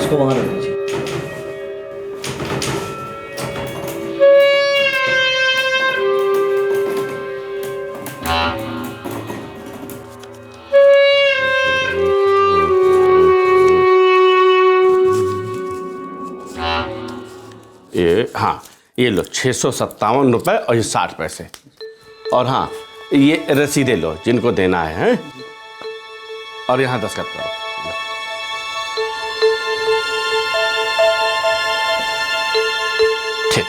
इसको वहाँ रख दीजिए। हाँ, ये लो 657 रुपये और ये 60 पैसे। और हाँ, ये रसीदें लो जिनको देना है, हैं? और यहाँ दस्तखत करो। ठीक।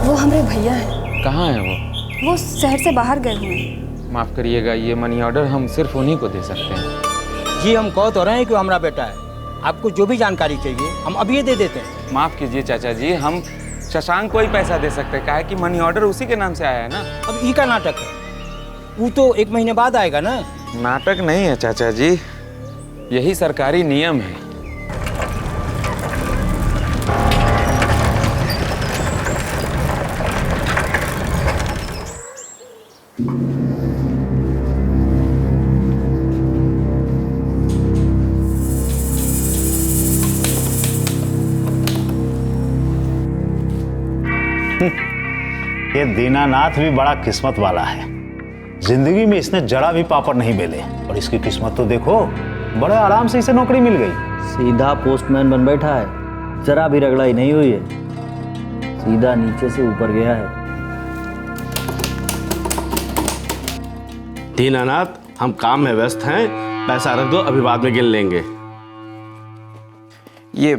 वो हमारे भैया हैं। कहाँ है वो शहर से बाहर गए हुए हैं। माफ़ करिएगा, ये मनी ऑर्डर हम सिर्फ उन्हीं को दे सकते हैं। जी हम कह तो रहे हैं कि हमारा बेटा है, आपको जो भी जानकारी चाहिए हम अभी ये दे देते हैं। माफ़ कीजिए चाचा जी, हम शशांक को ही पैसा दे सकते हैं, काहे कि मनी ऑर्डर उसी के नाम से आया है ना। अब ई का नाटक है, वो तो 1 महीने बाद आएगा ना। नाटक नहीं है चाचा जी, यही सरकारी नियम है। ये दीनानाथ भी बड़ा किस्मत वाला है। जिंदगी में इसने जरा भी पापड़ नहीं बेले और इसकी किस्मत तो देखो, बड़े आराम से इसे नौकरी मिल गई। सीधा पोस्टमैन बन बैठा है, जरा भी रगड़ाई नहीं हुई है, सीधा नीचे से ऊपर गया है। दीनानाथ, हम काम में व्यस्त हैं, पैसा रख दो, अभी बाद में गिन लेंगे। ये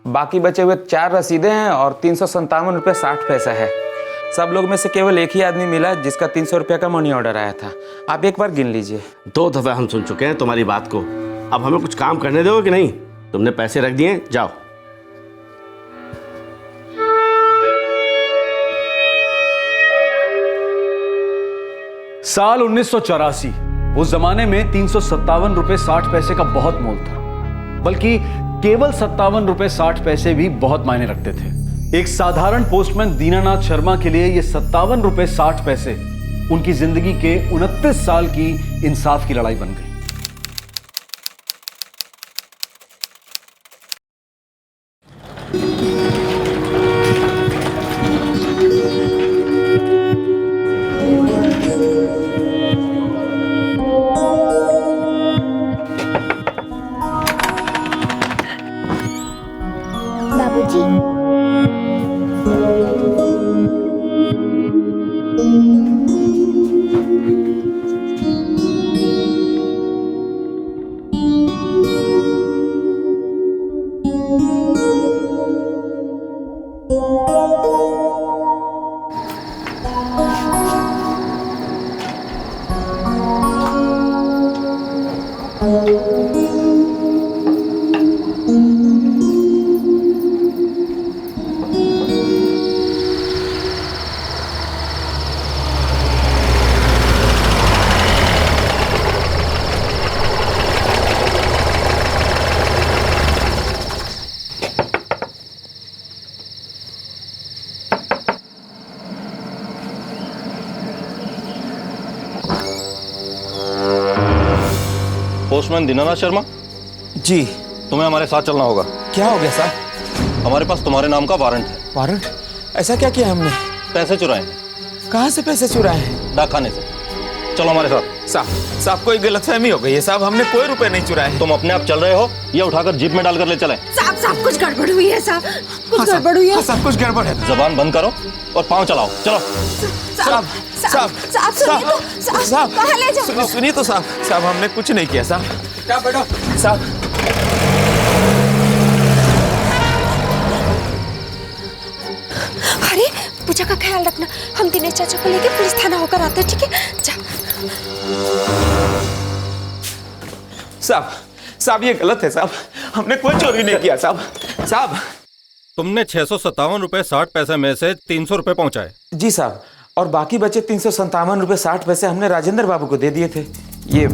बाकी बचे हुए 4 रसीदें हैं और 357 रुपये 60 पैसा है। सब लोग में से केवल एक ही आदमी मिला जिसका 300 रुपये का मनी ऑर्डर आया था। आप एक बार गिन लीजिए। 2 दफे हम सुन चुके हैं तुम्हारी बात को, अब हमें कुछ काम करने दोगे कि नहीं? तुमने पैसे रख दिए, जाओ। साल 1984, उस जमाने में 357 रुपए 60 पैसे का बहुत मोल था, बल्कि केवल 57 रुपए 60 पैसे भी बहुत मायने रखते थे। एक साधारण पोस्टमैन दीनानाथ शर्मा के लिए ये 57 रुपए 60 पैसे उनकी जिंदगी के 29 साल की इंसाफ की लड़ाई बन गई। बाबूजी, पोस्टमैन दीनानाथ शर्मा जी। तुम्हें हमारे साथ चलना होगा। क्या हो गया साहब? हमारे पास तुम्हारे नाम का वारंट है। वारंट? ऐसा क्या किया हमने? पैसे चुराए। कहाँ से पैसे चुराए हैं? डाकखाने से। चलो हमारे साथ। साहब कोई गलतफहमी हो गई है साहब, हमने कोई रुपए नहीं चुराए। तुम अपने आप चल रहे हो, ये उठाकर जीप में डालकर ले चले। साहब कुछ गड़बड़ हुई है साहब, कुछ गड़बड़ हुई है। सब कुछ गड़बड़ है। जबान बंद करो और पाँव चलाओ, चलो। साहब कहाँ ले जाओ? सुनिए तो साहब हमने कुछ नहीं किया साहब। क्या बैठो साहब। अरे पूजा का ख्याल रखना, हम दिनेश चाचा को लेके पुलिस थाना होकर आते हैं, ठीक है? जा। साहब साहब ये गलत है साहब, हमने कोई चोरी नहीं किया साहब। साहब तुमने 657 रुपए 60 पैसे में से 300 रुपए पहुंचाए। जी साहब, और बाकी बचे 357 रुपए 60 पैसे हमने राजेंद्र बाबू को दे दिए थे। ये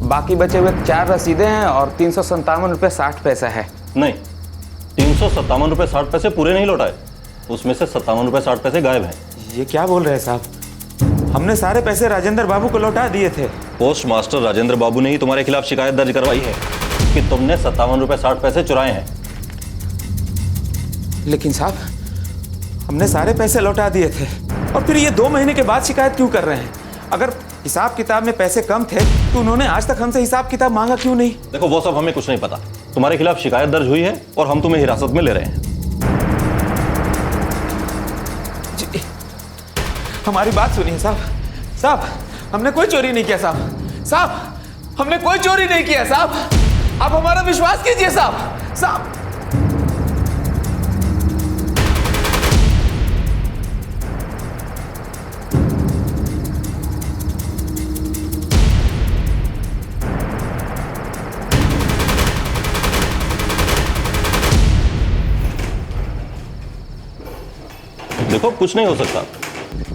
बाकी बचे हुए 4 रसीदें हैं और 357 रुपए 60 पैसा है। नहीं, 357 रुपए 60 पैसे पूरे नहीं लौटाए, उसमें से 57 रुपए 60 पैसे गायब हैं। ये क्या बोल रहे हैं साहब? हमने सारे पैसे राजेंद्र बाबू को लौटा दिए थे। पोस्ट मास्टर राजेंद्र बाबू ने ही तुम्हारे खिलाफ शिकायत दर्ज करवाई है कि तुमने 57 रुपए 60 पैसे चुराए हैं। लेकिन साहब हमने सारे पैसे लौटा दिए थे, और फिर ये 2 महीने के बाद शिकायत क्यों कर रहे हैं? अगर हिसाब किताब में पैसे कम थे तो उन्होंने आज तक हमसे हिसाब किताब मांगा क्यों नहीं? देखो वो सब हमें कुछ नहीं पता, तुम्हारे खिलाफ शिकायत दर्ज हुई है और हम तुम्हें हिरासत में ले रहे हैं। जी, हमारी बात सुनिए साहब। साहब हमने कोई चोरी नहीं किया साहब। साहब हमने कोई चोरी नहीं किया साहब, आप हमारा विश्वास कीजिए साहब। साहब देखो कुछ नहीं हो सकता,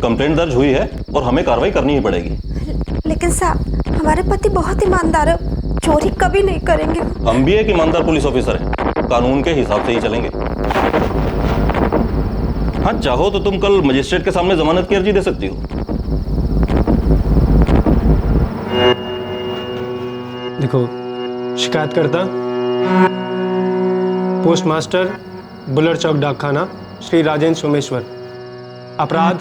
कंप्लेंट दर्ज हुई है और हमें कार्रवाई करनी ही पड़ेगी। लेकिन साहब हमारे पति बहुत ईमानदार है, चोरी कभी नहीं करेंगे। हम भी एक ईमानदार पुलिस ऑफिसर हैं, कानून के हिसाब से ही चलेंगे। हाँ चाहो तो तुम कल मजिस्ट्रेट के सामने जमानत की अर्जी दे सकती हो। देखो, शिकायतकर्ता पोस्ट मास्टर बुलर चौक डाकखाना श्री राजेंद्र सोमेश्वर। अपराध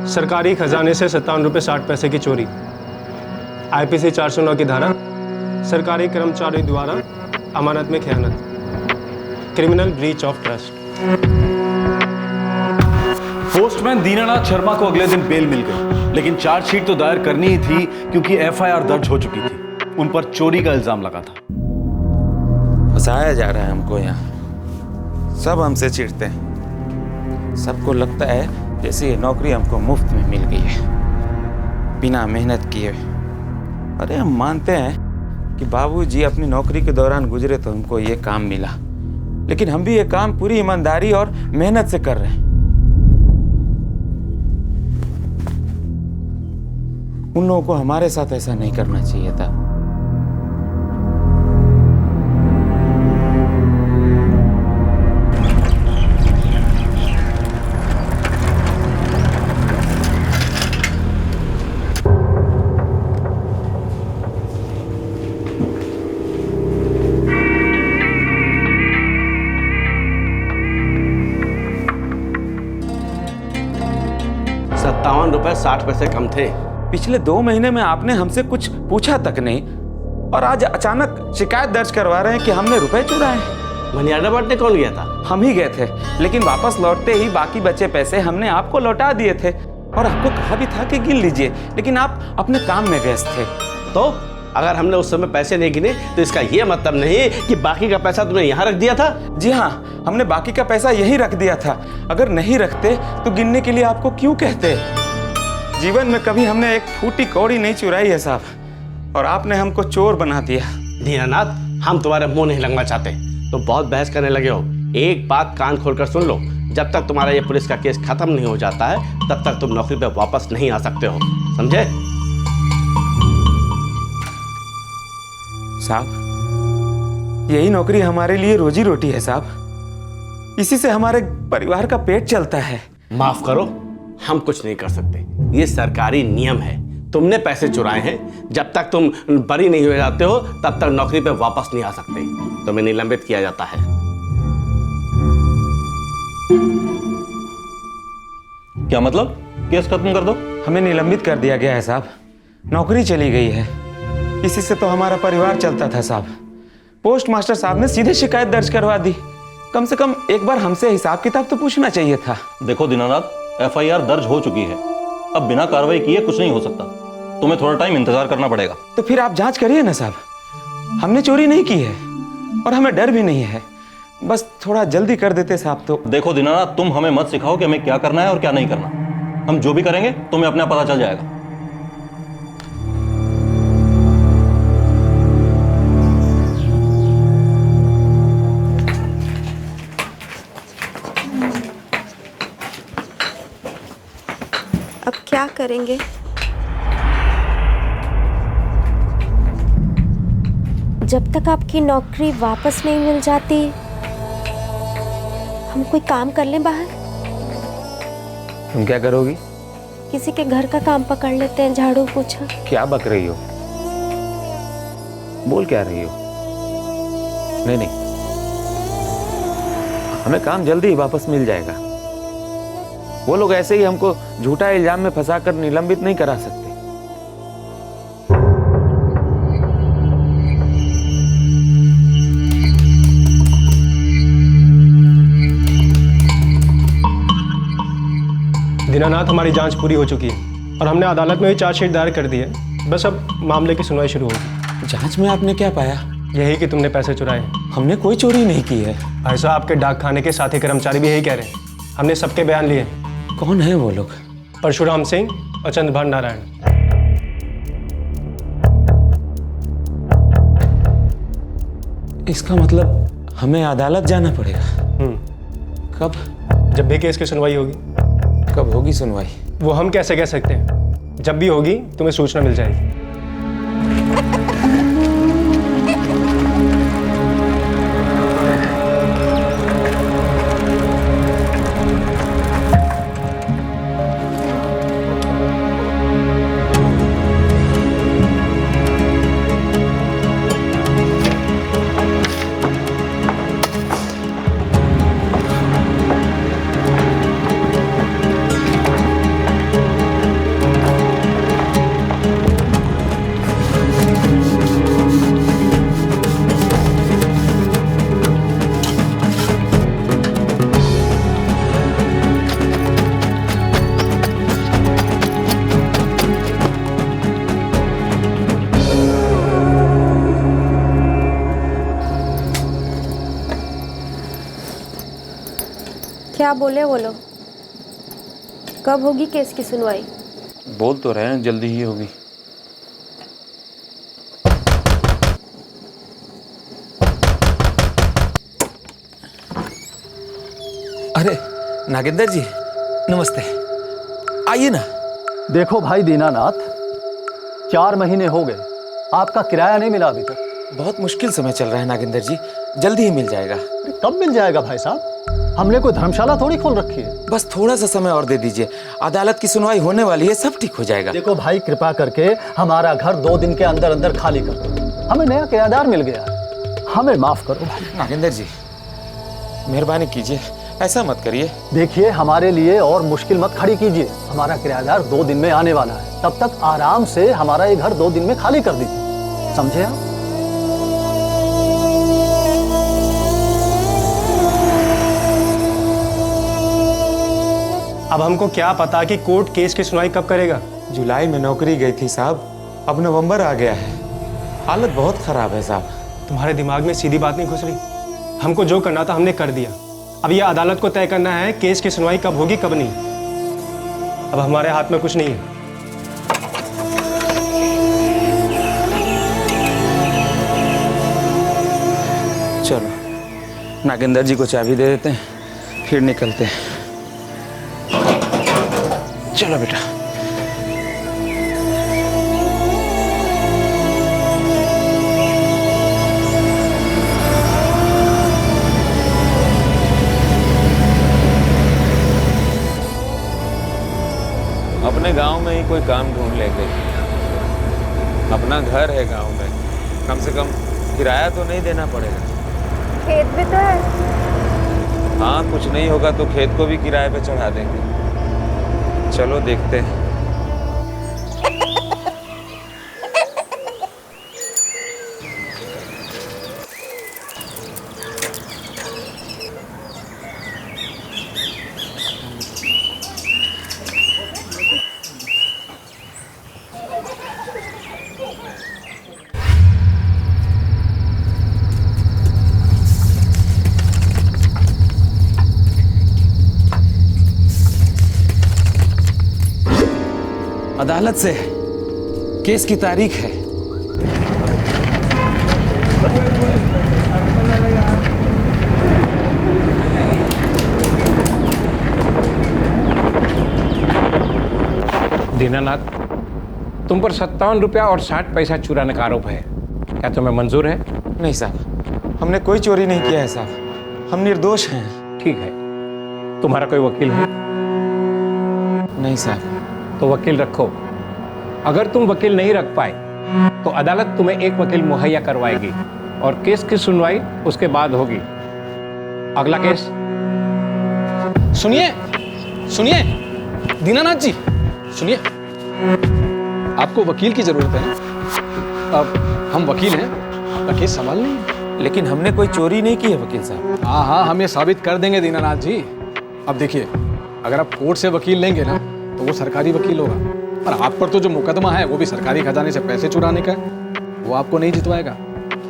सरकारी खजाने से 57 रुपये 60 पैसे की चोरी। आईपीसी 409 की धारा सरकारी कर्मचारी द्वारा अमानत में खयानत, criminal breach of trust. Postman Dinanath Sharma को अगले दिन बेल मिल गई, लेकिन चार्जशीट तो दायर करनी ही थी क्योंकि एफआईआर दर्ज हो चुकी थी। उन पर चोरी का इल्जाम लगा था। फंसाया जा रहा है हमको यहाँ, सब हमसे चिढ़ते हैं। सबको लगता है जैसे ये नौकरी हमको मुफ्त में मिल गई है, बिना मेहनत किए। अरे हम मानते हैं कि बाबूजी अपनी नौकरी के दौरान गुजरे तो हमको ये काम मिला, लेकिन हम भी ये काम पूरी ईमानदारी और मेहनत से कर रहे हैं। उन लोगों को हमारे साथ ऐसा नहीं करना चाहिए था। रुपए 60 पैसे कम थे। पिछले 2 महीने में आपने हमसे कुछ पूछा तक नहीं, और आज अचानक शिकायत दर्ज करवा रहे हैं कि हमने रुपए चुराए। मनियाडा बांटने कौन गया था? हम ही गए थे, लेकिन वापस लौटते ही बाकी बचे पैसे हमने आपको लौटा दिए थे, और आपको कहा भी था कि गिन लीजिए, लेकिन आप अपने काम में व्यस्त थे। तो अगर हमने उस समय पैसे नहीं गिने तो इसका यह मतलब नहीं कि बाकी का पैसा तुमने यहाँ रख दिया था। जी हाँ, हमने बाकी का पैसा यहीं रख दिया था। अगर नहीं रखते तो गिनने के लिए आपको क्यों कहते? जीवन में कभी हमने एक फूटी कौड़ी नहीं चुराई है साहब, और आपने हमको चोर बना दिया। दीनानाथ, हम तुम्हारे मुंह नहीं लगना चाहते, तो बहुत बहस करने लगे हो। एक बात कान खोलकर सुन लो, जब तक तुम्हारा ये पुलिस का केस खत्म नहीं हो जाता है तब तक तुम नौकरी पे वापस नहीं आ सकते हो, समझे? साहब यही नौकरी हमारे लिए रोजी रोटी है साहब, इसी से हमारे परिवार का पेट चलता है। माफ करो, हम कुछ नहीं कर सकते, ये सरकारी नियम है। तुमने पैसे चुराए हैं, जब तक तुम बरी नहीं हो जाते हो तब तक नौकरी पे वापस नहीं आ सकते, तुम्हें निलंबित किया जाता है। क्या मतलब? केस खत्म कर दो। हमें निलंबित कर दिया गया है साहब, नौकरी चली गई है, इसी से तो हमारा परिवार चलता था साहब। पोस्ट मास्टर साहब ने सीधे शिकायत दर्ज करवा दी। कम से कम एक बार हमसे हिसाब किताब तो पूछना चाहिए था। देखो दीनानाथ, एफआईआर दर्ज हो चुकी है, अब बिना कार्रवाई किए कुछ नहीं हो सकता, तुम्हें थोड़ा टाइम इंतजार करना पड़ेगा। तो फिर आप जांच करिए ना साहब, हमने चोरी नहीं की है और हमें डर भी नहीं है। बस थोड़ा जल्दी कर देते साहब तो। देखो दीनानाथ, तुम हमें मत सिखाओ कि हमें क्या करना है और क्या नहीं करना। हम जो भी करेंगे तुम्हें अपने आप पता चल जाएगा। अब क्या करेंगे? जब तक आपकी नौकरी वापस नहीं मिल जाती, हम कोई काम कर लें बाहर। तुम क्या करोगी? किसी के घर का काम पकड़ लेते हैं, झाड़ू पोछा। क्या बक रही हो? बोल क्या रही हो? नहीं नहीं, हमें काम जल्दी ही वापस मिल जाएगा। वो लोग ऐसे ही हमको झूठा इल्जाम में फंसाकर निलंबित नहीं करा सकते। दीनानाथ, हमारी जांच पूरी हो चुकी है और हमने अदालत में भी चार्जशीट दायर कर दी है। बस अब मामले की सुनवाई शुरू होगी। जांच में आपने क्या पाया? यही कि तुमने पैसे चुराए हैं। हमने कोई चोरी नहीं की है। भाई साहब, आपके डाक खाने के साथी कर्मचारी भी यही कह रहे हैं। हमने सबके बयान लिए। कौन है वो लोग? परशुराम सिंह और चंद्रभान नारायण। इसका मतलब हमें अदालत जाना पड़ेगा। कब? जब भी केस की सुनवाई होगी। कब होगी सुनवाई? वो हम कैसे कह सकते हैं? जब भी होगी तुम्हें सूचना मिल जाएगी। क्या बोले वो लोग? कब होगी केस की सुनवाई? बोल तो रहे हैं जल्दी ही होगी। अरे नागेंद्र जी, नमस्ते, आइए ना। देखो भाई दीनानाथ, 4 महीने हो गए, आपका किराया नहीं मिला अभी तक। बहुत मुश्किल समय चल रहा है नागेंद्र जी, जल्दी ही मिल जाएगा। कब मिल जाएगा भाई साहब? हमने कोई धर्मशाला थोड़ी खोल रखी है। बस थोड़ा सा समय और दे दीजिए, अदालत की सुनवाई होने वाली है, सब ठीक हो जाएगा। देखो भाई, कृपा करके हमारा घर 2 दिन के अंदर अंदर खाली कर दो। हमें नया किराएदार मिल गया, हमें माफ करो भाई। नागेंद्र जी, मेहरबानी कीजिए, ऐसा मत करिए। देखिए, हमारे लिए और मुश्किल मत खड़ी कीजिए। हमारा किराएदार 2 दिन में आने वाला है, तब तक आराम से हमारा ये घर 2 दिन में खाली कर दीजिए, समझे आप? अब हमको क्या पता कि कोर्ट केस की सुनवाई कब करेगा। जुलाई में नौकरी गई थी साहब, अब नवंबर आ गया है, हालत बहुत खराब है साहब। तुम्हारे दिमाग में सीधी बात नहीं घुस रही? हमको जो करना था हमने कर दिया। अब ये अदालत को तय करना है केस की सुनवाई कब होगी कब नहीं। अब हमारे हाथ में कुछ नहीं है। चलो नागेंद्र जी को चाबी दे देते हैं, फिर निकलते हैं। चलो बेटा। अपने गांव में ही कोई काम ढूंढ लेंगे, अपना घर है गांव में, कम से कम किराया तो नहीं देना पड़ेगा। खेत भी तो है। हाँ, कुछ नहीं होगा तो खेत को भी किराए पे चढ़ा देंगे। चलो देखते हैं। अदालत से केस की तारीख है। दीनानाथ, तुम पर 57 रुपया और 60 पैसा चुराने का आरोप है। क्या तुम्हें मंजूर है? नहीं साहब, हमने कोई चोरी नहीं किया है साहब, हम निर्दोष हैं। ठीक है। तुम्हारा कोई वकील है? नहीं साहब। तो वकील रखो। अगर तुम वकील नहीं रख पाए तो अदालत तुम्हें एक वकील मुहैया करवाएगी और केस की सुनवाई उसके बाद होगी। अगला केस। सुनिए सुनिए दीनानाथ जी, सुनिए, आपको वकील की जरूरत है ना? अब हम वकील हैं, आपका केस संभाल लेंगे। लेकिन हमने कोई चोरी नहीं की है वकील साहब। हाँ हाँ, हम ये साबित कर देंगे दीनानाथ जी। अब देखिए, अगर आप कोर्ट से वकील लेंगे ना तो वो सरकारी वकील होगा, और आप पर तो जो मुकदमा है वो भी सरकारी खजाने से पैसे चुराने का है, वो आपको नहीं जितवाएगा।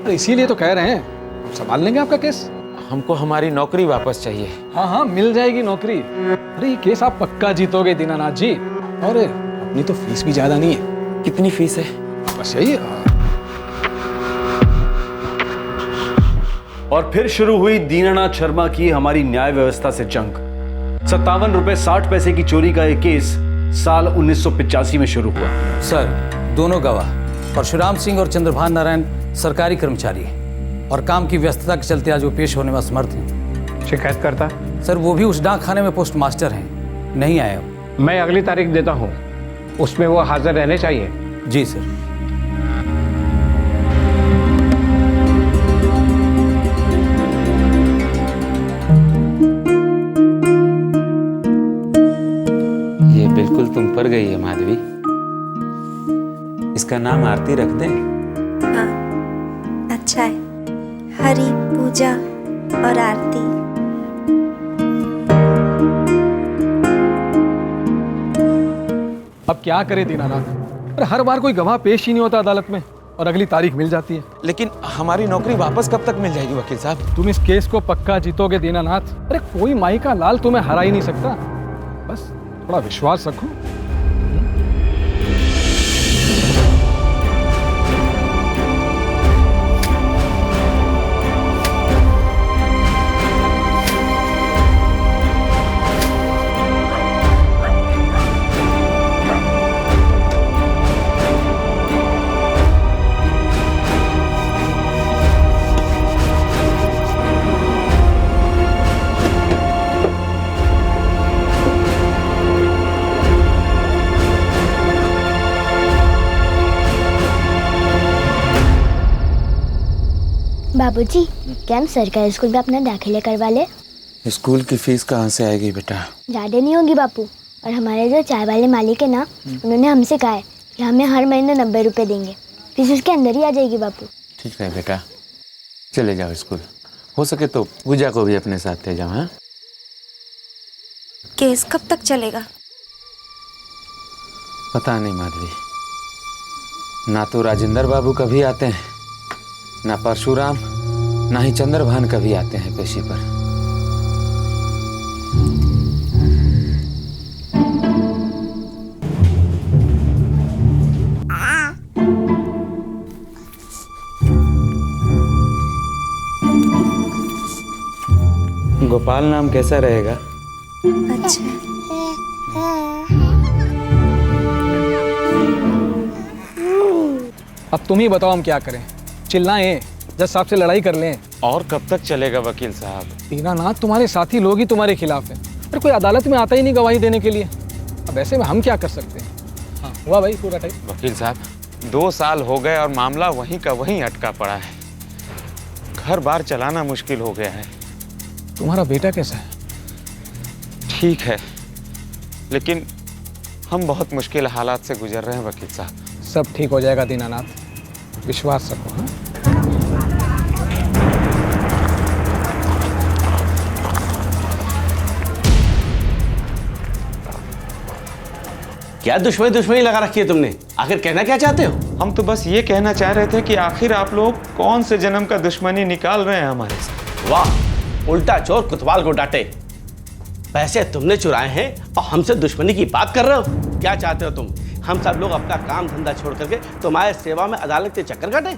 तो इसीलिए तो कह रहे हैं, हम संभाल लेंगे आपका केस। हमको हमारी नौकरी वापस चाहिए। हाँ हाँ, मिल जाएगी नौकरी। अरे ये केस आप पक्का जीतोगे दीनानाथ जी, और अपनी तो फीस भी ज्यादा नहीं है। कितनी फीस है? बस यही। और फिर शुरू हुई दीनानाथ शर्मा की हमारी न्याय व्यवस्था से जंग। 57 रुपए 60 पैसे की चोरी का एक केस साल 1985 में शुरू हुआ। सर, दोनों गवाह परशुराम सिंह और चंद्रभान नारायण सरकारी कर्मचारी हैं और काम की व्यस्तता के चलते आज वो पेश होने में असमर्थ हैं। शिकायत करता? सर, वो भी उस डाक खाने में पोस्ट मास्टर हैं, नहीं आए। मैं अगली तारीख देता हूँ, उसमें वो हाजिर रहने चाहिए। जी सर। ये बिल्कुल तुम पर गई है माधवी। इसका नाम आरती रख दें? हाँ, अच्छा है। हरि, पूजा और आरती। अब क्या करे दीनानाथ, अरे हर बार कोई गवाह पेश ही नहीं होता अदालत में और अगली तारीख मिल जाती है। लेकिन हमारी नौकरी वापस कब तक मिल जाएगी वकील साहब? तुम इस केस को पक्का जीतोगे दीनानाथ। अरे कोई माई का लाल तुम्हें हरा ही नहीं सकता, बस थोड़ा विश्वास रखो। बाबूजी, क्या हम सरकारी स्कूल में अपना दाखिला करवा ले? स्कूल की फीस कहाँ से आएगी बेटा? ज़्यादा नहीं होगी बापू, और हमारे जो चाय वाले मालिक है ना, उन्होंने हमसे कहा है कि हमें हर महीने 90 रुपए देंगे, फीस उसके अंदर ही आ जाएगी बापू। ठीक है बेटा, चले जाओ स्कूल। हो सके तो पूजा को भी अपने साथ ले जाओ। हाँ, केस कब तक चलेगा? पता नहीं माधवी, ना तो राजेंद्र बाबू कभी आते हैं, ना परशुराम, ना ही चंद्रभान कभी आते हैं पेशी पर। गोपाल नाम कैसा रहेगा? अच्छा। अब तुम ही बताओ हम क्या करें? चिल्लाएं, जज साहब से लड़ाई कर लें? और कब तक चलेगा वकील साहब? दीनानाथ, तुम्हारे साथी लोग ही तुम्हारे खिलाफ हैं, पर कोई अदालत में आता ही नहीं गवाही देने के लिए। अब ऐसे में हम क्या कर सकते हैं? हाँ, हुआ भाई पूरा टाइम। वकील साहब, 2 साल हो गए और मामला वहीं का वहीं अटका पड़ा है। घर बार चलाना मुश्किल हो गया है। तुम्हारा बेटा कैसा है? ठीक है, लेकिन हम बहुत मुश्किल हालात से गुजर रहे हैं वकील साहब। सब ठीक हो जाएगा दीनानाथ, विश्वास रखो। हाँ, क्या दुश्मनी लगा रखी है तुमने? आखिर कहना क्या चाहते हो? हम तो बस ये कहना चाह रहे थे कि आखिर आप लोग कौन से जन्म का दुश्मनी निकाल रहे हैं हमारे साथ। वाह, उल्टा चोर कोतवाल को डांटे। पैसे तुमने चुराए हैं और हमसे दुश्मनी की बात कर रहे हो? क्या चाहते हो तुम? हम सब लोग अपना काम धंधा छोड़ करके तुम्हारे सेवा में अदालत के चक्कर काटे?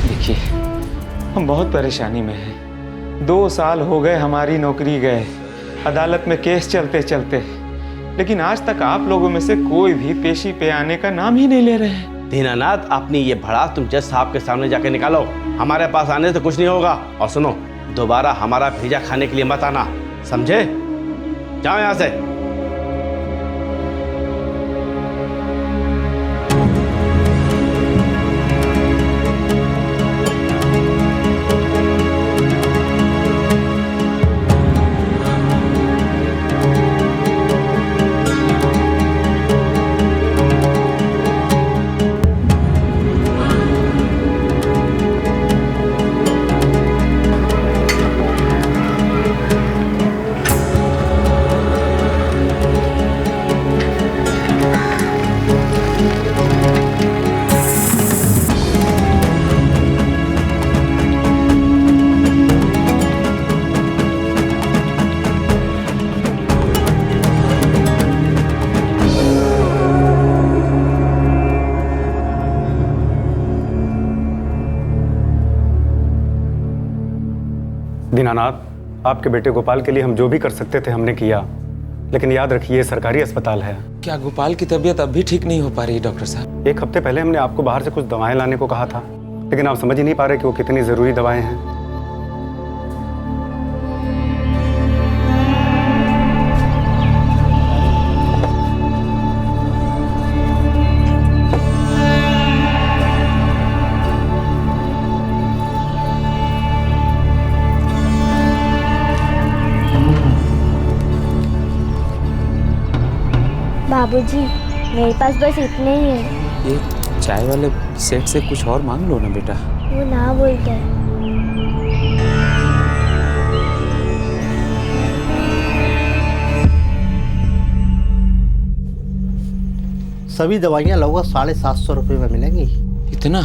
देखिए, हम बहुत परेशानी में हैं। 2 साल हो गए हमारी नौकरी गए, अदालत में केस चलते चलते, लेकिन आज तक आप लोगों में से कोई भी पेशी पे आने का नाम ही नहीं ले रहे हैं। दीनानाथ, अपनी ये भड़ास तुम जज साहब के सामने जाके निकालो। हमारे पास आने से कुछ नहीं होगा। और सुनो, दोबारा हमारा भेजा खाने के लिए मत आना, समझे? जाओ यहाँ से। दीनानाथ, आपके बेटे गोपाल के लिए हम जो भी कर सकते थे हमने किया, लेकिन याद रखिए ये सरकारी अस्पताल है। क्या गोपाल की तबीयत अब भी ठीक नहीं हो पा रही डॉक्टर साहब? 1 हफ्ते पहले हमने आपको बाहर से कुछ दवाएं लाने को कहा था, लेकिन आप समझ ही नहीं पा रहे कि वो कितनी ज़रूरी दवाएं हैं। बाबूजी, मेरे पास बस इतने ही है। ये चाय वाले सेठ से कुछ और मांग लो ना बेटा। वो ना बोलता है। सभी दवाइयाँ लगभग 750 रुपये में मिलेंगी। इतना?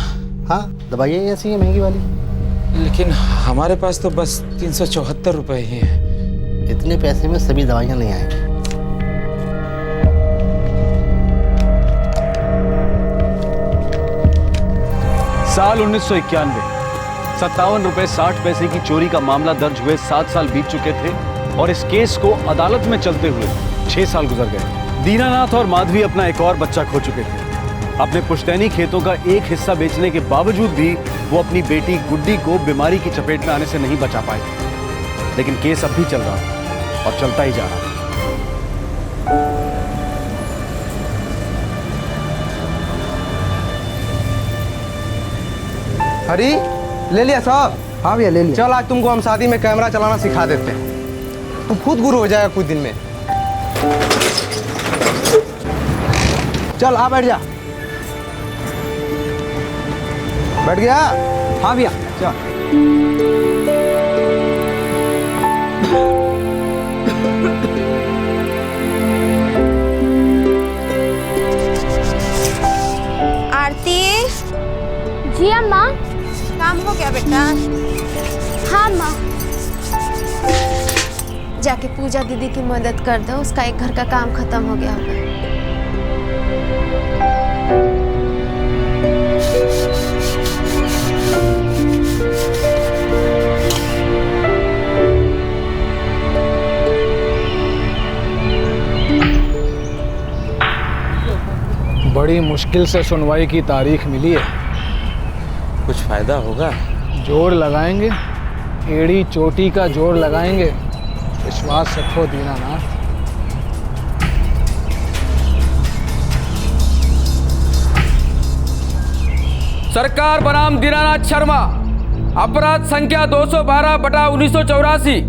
हाँ, दवाइयाँ ऐसी हैं महंगी वाली। लेकिन हमारे पास तो बस 374 रुपये ही है। इतने पैसे में सभी दवाइयाँ नहीं आएंगी। साल 1991, 57 रुपए 60 पैसे की चोरी का मामला दर्ज हुए 7 साल बीत चुके थे और इस केस को अदालत में चलते हुए 6 साल गुजर गए। दीनानाथ और माधवी अपना एक और बच्चा खो चुके थे। अपने पुश्तैनी खेतों का एक हिस्सा बेचने के बावजूद भी वो अपनी बेटी गुड्डी को बीमारी की चपेट में आने से नहीं बचा पाए। लेकिन केस अब भी चल रहा था और चलता ही जा रहा था। हरी, ले लिया साहब? हाँ भैया ले लिया। चल, आज तुमको हम शादी में कैमरा चलाना सिखा देते हैं। तुम खुद गुरु हो जाएगा कुछ दिन में। चल, आ बैठ जा। बैठ गया? हाँ भैया, चल। आरती। जी अम्मा। काम हो गया बेटा? हाँ माँ। जाके पूजा दीदी की मदद कर दो, उसका एक घर का काम खत्म हो गया होगा। बड़ी मुश्किल से सुनवाई की तारीख मिली है। कुछ फायदा होगा? जोर लगाएंगे, एड़ी चोटी का जोर लगाएंगे। विश्वास रखो दीनानाथ। सरकार बनाम दीनानाथ शर्मा, अपराध संख्या 212/1984,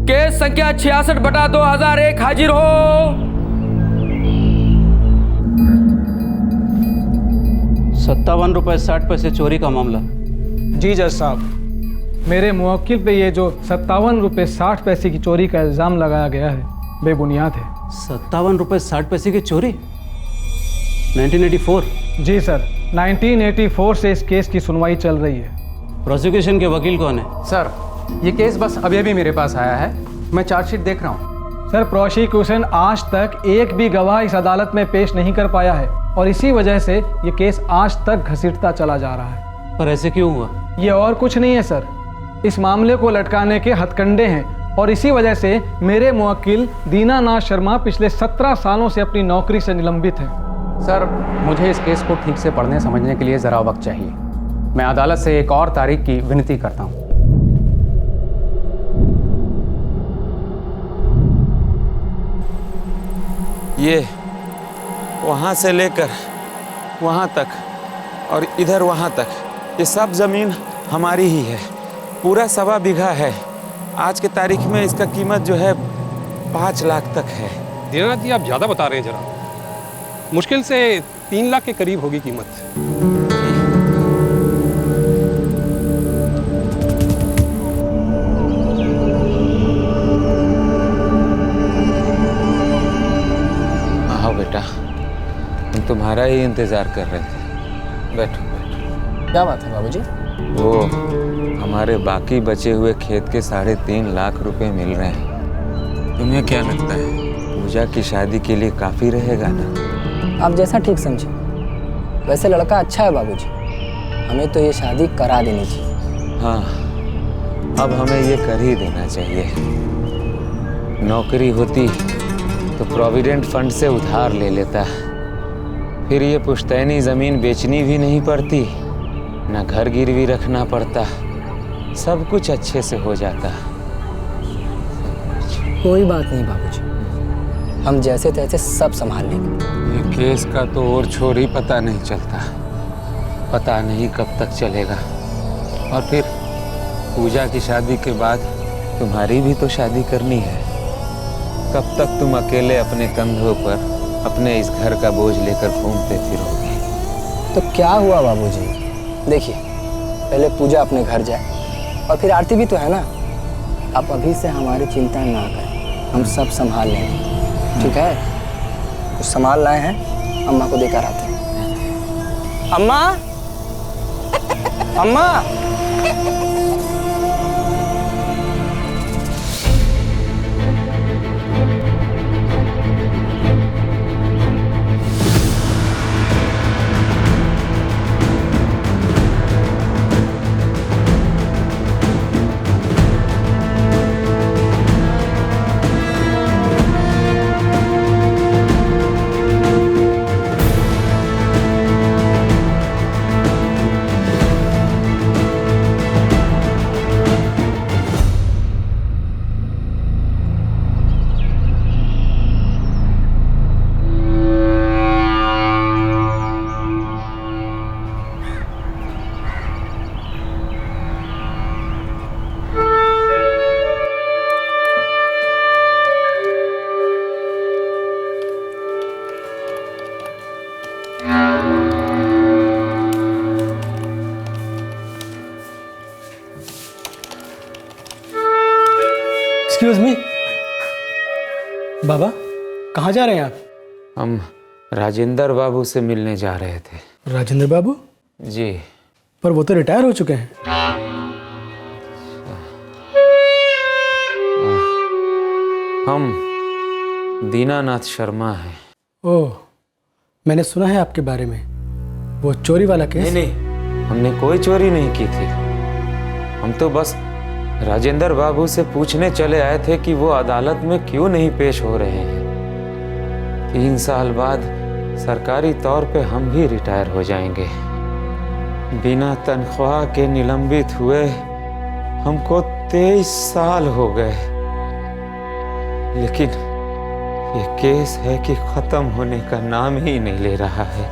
केस संख्या 66/2001, हाजिर हो। 57 रुपये 60 पैसे चोरी का मामला। जी जज साहब, मेरे मुवक्किल पे ये जो 57 रुपये 60 पैसे की चोरी का इल्ज़ाम लगाया गया है बेबुनियाद है। 57 रुपये 60 पैसे की चोरी? 1984? जी सर, 1984 से इस केस की सुनवाई चल रही है। प्रोसिक्यूशन के वकील कौन है? सर, ये केस बस अभी अभी मेरे पास आया है। मैं चार्जशीट देख रहा हूँ। सर प्रोसिक्यूशन आज तक एक भी गवाह इस अदालत में पेश नहीं कर पाया है और इसी वजह से ये केस आज तक घसीटता चला जा रहा है। पर ऐसे क्यों हुआ? ये और कुछ नहीं है सर, इस मामले को लटकाने के हथकंडे हैं और इसी वजह से मेरे मुवक्किल दीनानाथ शर्मा पिछले 17 सालों से अपनी नौकरी से निलंबित हैं। सर, मुझे इस केस को ठीक से पढ़ने समझने के लिए ज़रा वक्त चाहिए। मैं अदालत से एक और तारीख की विनती करता हूँ। ये वहाँ से लेकर वहाँ तक और इधर वहाँ तक, ये सब ज़मीन हमारी ही है। पूरा 1.25 बीघा है। आज के तारीख में इसका कीमत जो है 5 लाख तक है। दीनानाथ जी, आप ज़्यादा बता रहे हैं जरा। मुश्किल से 3 लाख के करीब होगी कीमत। आओ बेटा, हम तुम्हारा ही इंतजार कर रहे थे। बैठो बैठो। क्या बात है बाबूजी? वो हमारे बाकी बचे हुए खेत के 3.5 लाख रुपए मिल रहे हैं। तुम्हें क्या लगता है, पूजा की शादी के लिए काफी रहेगा ना? आप जैसा ठीक समझे। वैसे लड़का अच्छा है बाबूजी, हमें तो ये शादी करा देनी चाहिए। हाँ, अब हमें ये कर ही देना चाहिए। नौकरी होती तो प्रोविडेंट फंड से उधार ले लेता, फिर ये पुश्तैनी ज़मीन बेचनी भी नहीं पड़ती, ना घर गिरवी रखना पड़ता, सब कुछ अच्छे से हो जाता। कोई बात नहीं बाबूजी, हम जैसे तैसे सब संभाल लेंगे। ये केस का तो और छोर ही पता नहीं चलता, पता नहीं कब तक चलेगा। और फिर पूजा की शादी के बाद तुम्हारी भी तो शादी करनी है। कब तक तुम अकेले अपने कंधों पर अपने इस घर का बोझ लेकर घूमते फिरोगे? तो क्या हुआ बाबूजी, देखिए पहले पूजा अपने घर जाए और फिर आरती भी तो है ना। आप अभी से हमारी चिंता ना करें, हम सब संभाल लेंगे, ठीक है? कुछ सामान लाए हैं, अम्मा को देकर आते हैं। अम्मा, अम्मा। एक्सक्यूज मी बाबा, कहाँ जा रहे हैं आप? हम राजेंद्र बाबू से मिलने जा रहे थे। राजेंद्र बाबू? जी। पर वो तो रिटायर हो चुके हैं। हम दीनानाथ शर्मा हैं। ओह, मैंने सुना है आपके बारे में, वो चोरी वाला केस। नहीं, हमने कोई चोरी नहीं की थी। हम तो बस राजेंद्र बाबू से पूछने चले आए थे कि वो अदालत में क्यों नहीं पेश हो रहे हैं। 3 साल बाद सरकारी तौर पे हम भी रिटायर हो जाएंगे। बिना तनख्वाह के निलंबित हुए हमको 23 साल हो गए, लेकिन ये केस है कि खत्म होने का नाम ही नहीं ले रहा है।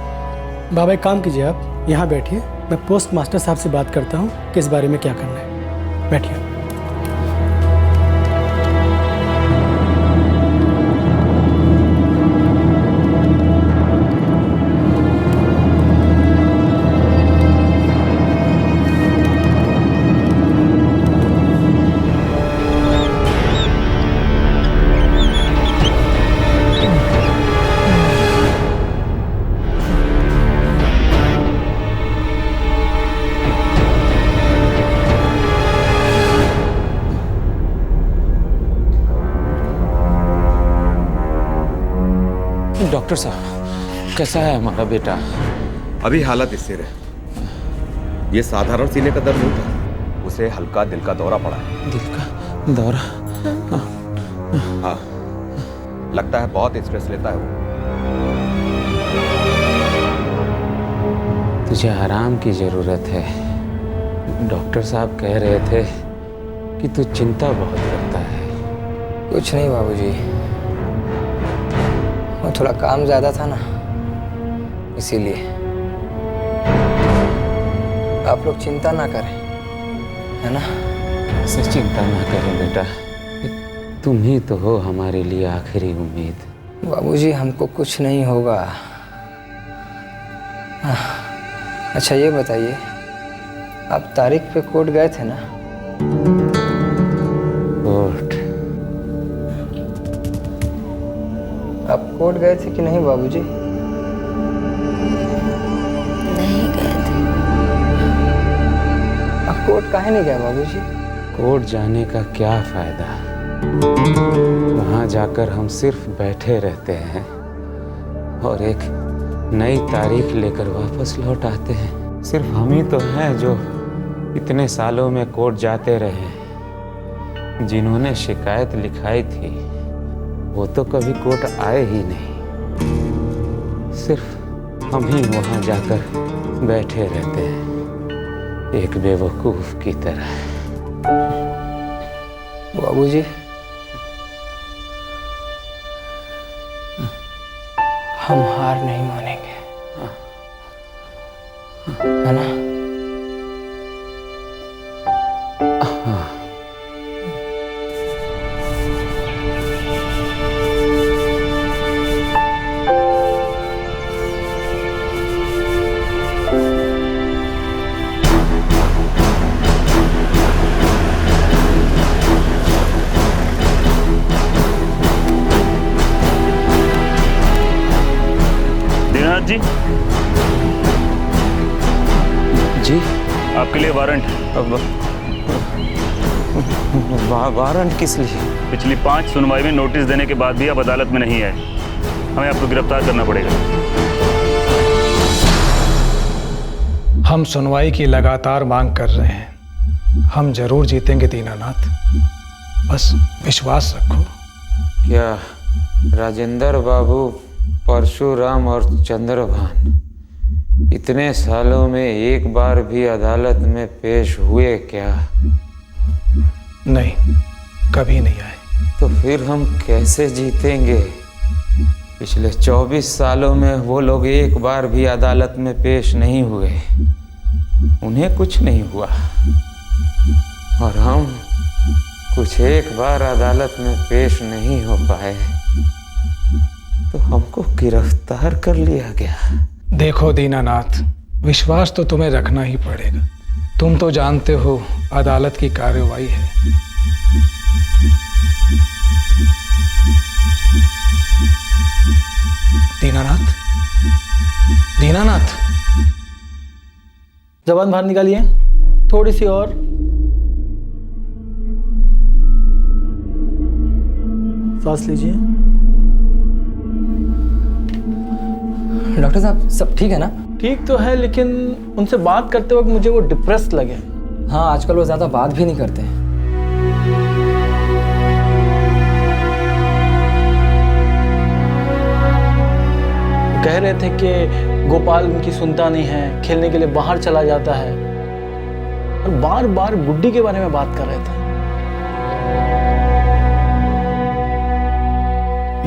बाबा एक काम कीजिए, आप यहाँ बैठिए, मैं पोस्ट मास्टर साहब से बात करता हूँ कि इस बारे में क्या करना है। बैठिए। डॉक्टर साहब, कैसा है हमारा बेटा? अभी हालत स्थिर है। ये साधारण सीने का दर्द नहीं था, उसे हल्का दिल का दौरा पड़ा है। दिल का दौरा? हाँ, लगता है बहुत स्ट्रेस लेता है वो। तुझे आराम की जरूरत है। डॉक्टर साहब कह रहे थे कि तू चिंता बहुत करता है। कुछ नहीं बाबूजी, वो थोड़ा काम ज्यादा था ना, इसीलिए। आप लोग चिंता ना करें, है ना? ऐसे चिंता ना करें बेटा, तुम ही तो हो हमारे लिए आखिरी उम्मीद। बाबूजी हमको कुछ नहीं होगा। अच्छा ये बताइए, आप तारीख पे कोर्ट गए थे ना? कोर्ट? आप कोर्ट गए थे कि नहीं बाबूजी? नहीं गए थे। आप कोर्ट काहे नहीं गए बाबूजी? कोर्ट जाने का क्या फायदा? वहां जाकर हम सिर्फ बैठे रहते हैं और एक नई तारीख लेकर वापस लौट आते हैं। सिर्फ हम ही तो हैं जो इतने सालों में कोर्ट जाते रहे। जिन्होंने शिकायत लिखाई थी वो तो कभी कोर्ट आए ही नहीं। सिर्फ हम ही वहां जाकर बैठे रहते हैं, एक बेवकूफ की तरह। बाबूजी हम हार नहीं मानेंगे, है ना? जी जी आपके लिए वारंट। वारंट किस लिए? पिछली 5 सुनवाई में नोटिस देने के बाद भी आप अदालत में नहीं आए, हमें आपको गिरफ्तार करना पड़ेगा। हम सुनवाई की लगातार मांग कर रहे हैं, हम जरूर जीतेंगे दीनानाथ, बस विश्वास रखो। क्या राजेंद्र बाबू, परशुराम और चंद्रभान इतने सालों में एक बार भी अदालत में पेश हुए क्या? नहीं, कभी नहीं आए। तो फिर हम कैसे जीतेंगे? पिछले 24 सालों में वो लोग एक बार भी अदालत में पेश नहीं हुए, उन्हें कुछ नहीं हुआ, और हम कुछ एक बार अदालत में पेश नहीं हो पाए तो हमको गिरफ्तार कर लिया गया। देखो दीनानाथ, विश्वास तो तुम्हें रखना ही पड़ेगा। तुम तो जानते हो अदालत की कार्रवाई है। दीनानाथ, दीनानाथ, जबान बाहर निकालिए, थोड़ी सी और। सांस लीजिए। डॉक्टर साहब सब ठीक है ना? ठीक तो है, लेकिन उनसे बात करते वक्त मुझे वो डिप्रेस्ड लगे। हाँ, आजकल वो ज्यादा बात भी नहीं करते हैं। कह रहे थे कि गोपाल उनकी सुनता नहीं है, खेलने के लिए बाहर चला जाता है, और बार बार गुड्डी के बारे में बात कर रहे थे।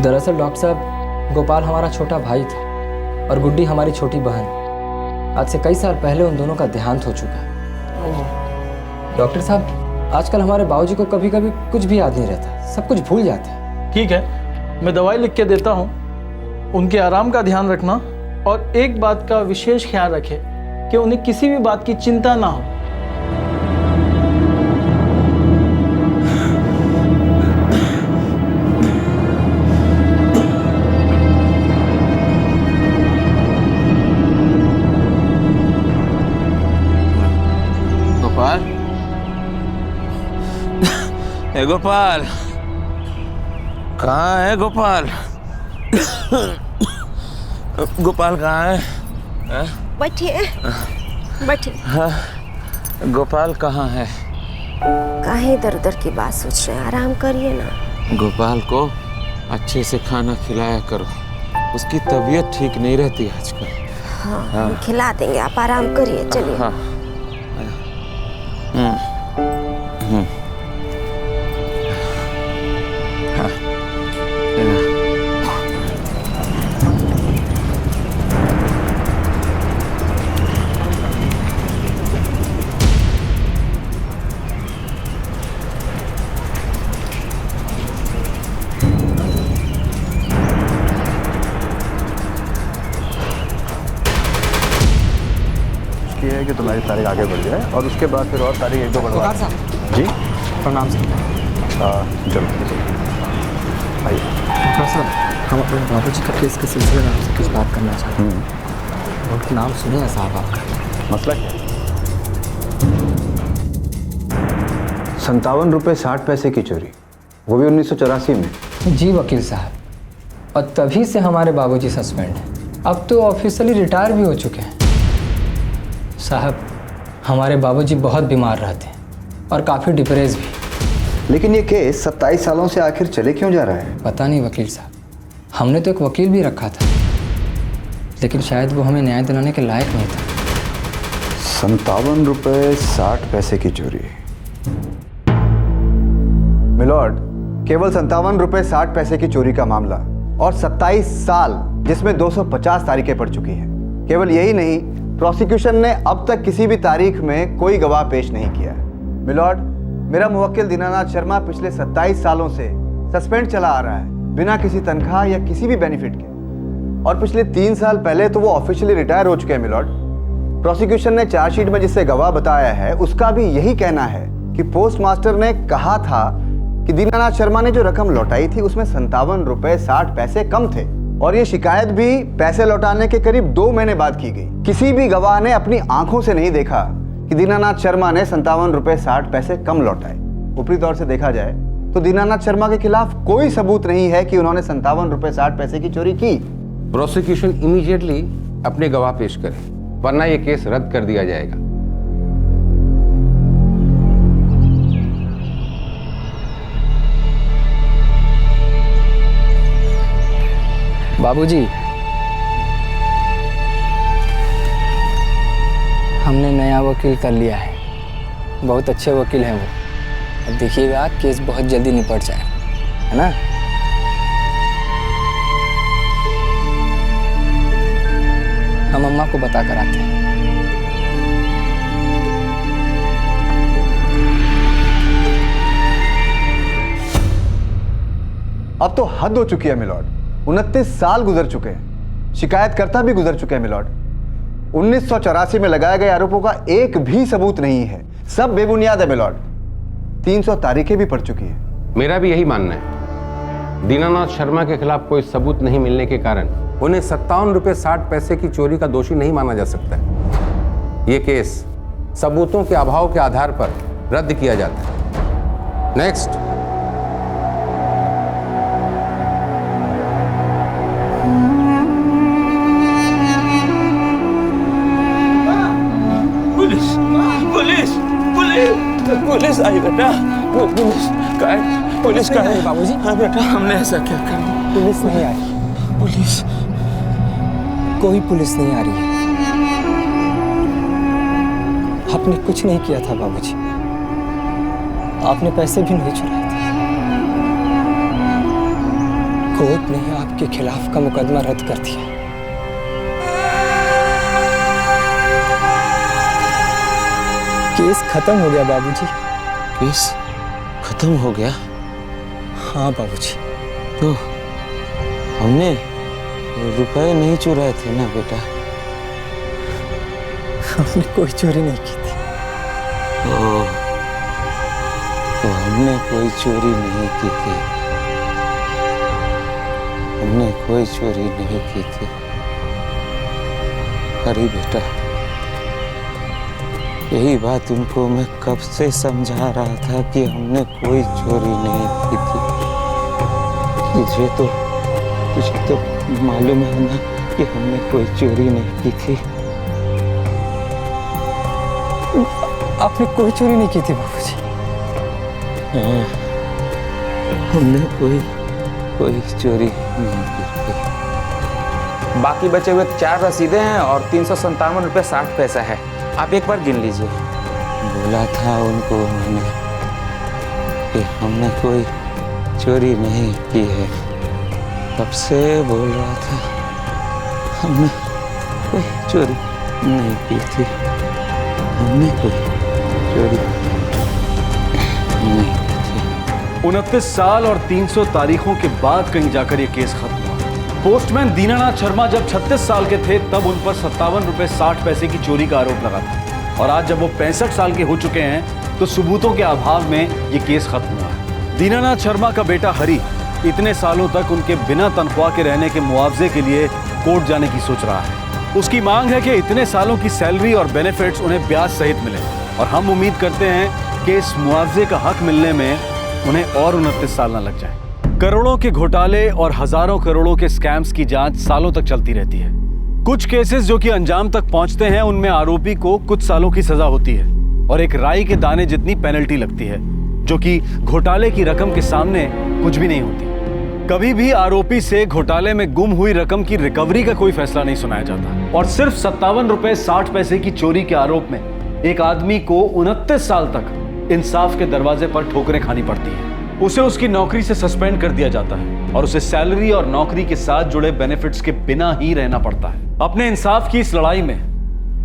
दरअसल डॉक्टर साहब, गोपाल हमारा छोटा भाई था और गुड्डी हमारी छोटी बहन। आज से कई साल पहले उन दोनों का देहांत हो चुका है। डॉक्टर साहब, आजकल हमारे बाबूजी को कभी कभी कुछ भी याद नहीं रहता, सब कुछ भूल जाते हैं। ठीक है, मैं दवाई लिख के देता हूँ, उनके आराम का ध्यान रखना, और एक बात का विशेष ख्याल रखें कि उन्हें किसी भी बात की चिंता ना हो। गोपाल, ए गोपाल, कहाँ है गोपाल? गोपाल कहाँ है? हाँ? बैठिए बैठिए। हाँ, गोपाल कहाँ है? काहे इधर उधर की बात सोच रहे हैं, आराम करिए ना। गोपाल को अच्छे से खाना खिलाया करो, उसकी तबीयत ठीक नहीं रहती आजकल। हाँ, हम खिला देंगे, आप आराम करिए, चलिए। हाँ। हाँ। है कि तुम्हारी तारीख आगे बढ़ जाए और उसके बाद फिर और तारीख एक दो बढ़वा। जी प्रणाम सर। चलो आइए। साहब, हम अपने बाबूजी का केस के सिलसिले में आपसे कुछ बात करना चाहते हैं। उनका नाम सुने हैं साहब आपका? मसला क्या? 57 रुपये 60 पैसे की चोरी, वो भी 1984 में। जी वकील साहब, और तभी से हमारे बाबूजी सस्पेंड हैं। अब तो ऑफिशियली रिटायर भी हो चुके हैं। साहब, हमारे बाबूजी बहुत बीमार रहते हैं और काफ़ी डिप्रेस भी। लेकिन ये केस 27 सालों से आखिर चले क्यों जा रहा है? पता नहीं वकील साहब, हमने तो एक वकील भी रखा था, लेकिन शायद वो हमें न्याय दिलाने के लायक नहीं था। 57 रुपये 60 पैसे की चोरी। मिलॉर्ड, केवल 57 रुपये 60 पैसे की चोरी का मामला और 27 साल, जिसमें 250 तारीखें पड़ चुकी हैं। केवल यही नहीं, प्रोसिक्यूशन ने अब तक किसी भी तारीख में कोई गवाह पेश नहीं किया है। मिलॉर्ड, मेरा मुवक्किल दीनानाथ शर्मा पिछले 27 सालों से सस्पेंड चला आ रहा है, बिना किसी तनख्वाह या किसी भी बेनिफिट के, और पिछले 3 साल पहले तो वो ऑफिशियली रिटायर हो चुके हैं। मिलॉर्ड, प्रोसिक्यूशन ने चार्जशीट में जिससे गवाह बताया है, उसका भी यही कहना है कि पोस्ट मास्टर ने कहा था कि दीनानाथ शर्मा ने जो रकम लौटाई थी उसमें 57 रुपये 60 पैसे कम थे, और ये शिकायत भी पैसे लौटाने के करीब 2 महीने बाद की गई। किसी भी गवाह ने अपनी आंखों से नहीं देखा कि दीनानाथ शर्मा ने 57 रुपये 60 पैसे कम लौटाए। ऊपरी तौर से देखा जाए तो दीनानाथ शर्मा के खिलाफ कोई सबूत नहीं है कि उन्होंने 57 रुपये 60 पैसे की चोरी की। प्रोसिक्यूशन इमीडिएटली अपने गवाह पेश करे, वरना यह केस रद्द कर दिया जाएगा। बाबूजी, हमने नया वकील कर लिया है, बहुत अच्छे वकील हैं वो। अब देखिएगा केस बहुत जल्दी निपट जाए, है ना? हम अम्मा को बता कर आते हैं। अब तो हद हो चुकी है मिलॉर्ड। 29 साल गुजर चुके हैं, शिकायतकर्ता भी गुजर चुके हैं मिलॉर्ड। 1984 में लगाए गए आरोपों का एक भी सबूत नहीं है, सब बेबुनियाद है मिलॉर्ड। 300 तारीखें भी पड़ चुकी है। मेरा भी यही मानना है। दीनानाथ शर्मा के खिलाफ कोई सबूत नहीं मिलने के कारण उन्हें 57 रुपये 60 पैसे की चोरी का दोषी नहीं माना जा सकता है। ये केस सबूतों के अभाव के आधार पर रद्द किया जाता है। नेक्स्ट। पुलिस आई बेटा, पुलिस का है, पुलिस का है बाबूजी। हाँ बेटा, हमने ऐसा क्या कर? पुलिस नहीं आई। पुलिस? कोई पुलिस नहीं आ रही है। आपने कुछ नहीं किया था बाबूजी, आपने पैसे भी नहीं चुराए थे। कोर्ट ने आपके खिलाफ का मुकदमा रद्द कर दिया। केस खत्म हो गया बाबूजी। केस खत्म हो गया? हाँ बाबूजी। तो हमने रुपए नहीं चुराए थे ना बेटा? हमने कोई चोरी नहीं की थी। तो हमने कोई चोरी नहीं की थी, हमने कोई चोरी नहीं की थी। अरे बेटा, यही बात उनको मैं कब से समझा रहा था कि हमने कोई चोरी नहीं की थी। तुझे तो मालूम है ना कि हमने कोई चोरी नहीं की थी। आपने कोई चोरी नहीं की थी बाबूजी। हाँ, हमने कोई चोरी नहीं की थी। बाकी बचे हुए 4 रसीदें हैं और 357 रुपये 60 पैसा है। आप एक बार गिन लीजिए। बोला था उनको मैंने कि हमने कोई चोरी नहीं की है। तब से बोल रहा था हमने कोई चोरी नहीं की थी। हमने कोई चोरी नहीं की थी। 29 साल और 300 तारीखों के बाद कहीं जाकर ये केस खत्म हुआ। पोस्टमैन दीनानाथ शर्मा जब 36 साल के थे तब उन पर 57 रुपए 60 पैसे की चोरी का आरोप लगा था, और आज जब वो 65 साल के हो चुके हैं तो सबूतों के अभाव में ये केस खत्म हुआ है। दीनानाथ शर्मा का बेटा हरी इतने सालों तक उनके बिना तनख्वाह के रहने के मुआवजे के लिए कोर्ट जाने की सोच रहा है। उसकी मांग है कि इतने सालों की सैलरी और बेनिफिट्स उन्हें ब्याज सहित मिले, और हम उम्मीद करते हैं कि इस मुआवजे का हक मिलने में उन्हें और 29 साल न लग जाए। करोड़ों के घोटाले और हजारों करोड़ों के स्कैम्स की जांच सालों तक चलती रहती है। कुछ केसेस जो कि अंजाम तक पहुंचते हैं उनमें आरोपी को कुछ सालों की सजा होती है और एक राई के दाने जितनी पेनल्टी लगती है, जो कि घोटाले की रकम के सामने कुछ भी नहीं होती। कभी भी आरोपी से घोटाले में गुम हुई रकम की रिकवरी का कोई फैसला नहीं सुनाया जाता, और सिर्फ 57 रुपए 60 पैसे की चोरी के आरोप में एक आदमी को 29 साल तक इंसाफ के दरवाजे पर ठोकरें खानी पड़ती है। उसे उसकी नौकरी से सस्पेंड कर दिया जाता है और उसे सैलरी और नौकरी के साथ जुड़े बेनिफिट्स के बिना ही रहना पड़ता है। अपने इंसाफ की इस लड़ाई में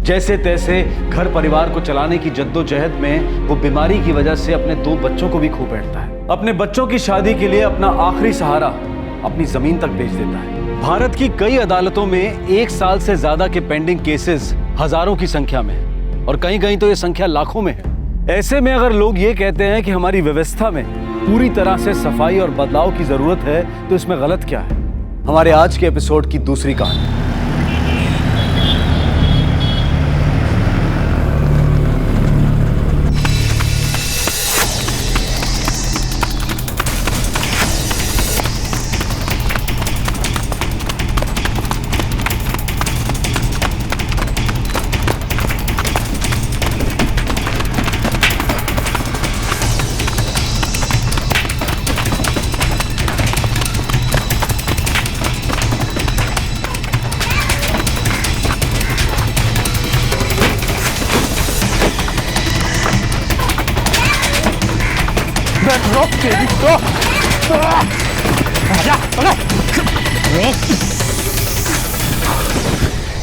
जैसे तैसे घर परिवार को चलाने की जद्दोजहद में वो बीमारी की वजह से अपने 2 बच्चों को भी खो बैठता है। अपने बच्चों की शादी के लिए अपना आखिरी सहारा अपनी जमीन तक बेच देता है। भारत की कई अदालतों में 1 साल से ज्यादा के पेंडिंग केसेस हजारों की संख्या में है, और कहीं कहीं तो ये संख्या लाखों में है। ऐसे में अगर लोग ये कहते हैं कि हमारी व्यवस्था में पूरी तरह से सफाई और बदलाव की जरूरत है, तो इसमें गलत क्या है? हमारे आज के एपिसोड की दूसरी कहानी।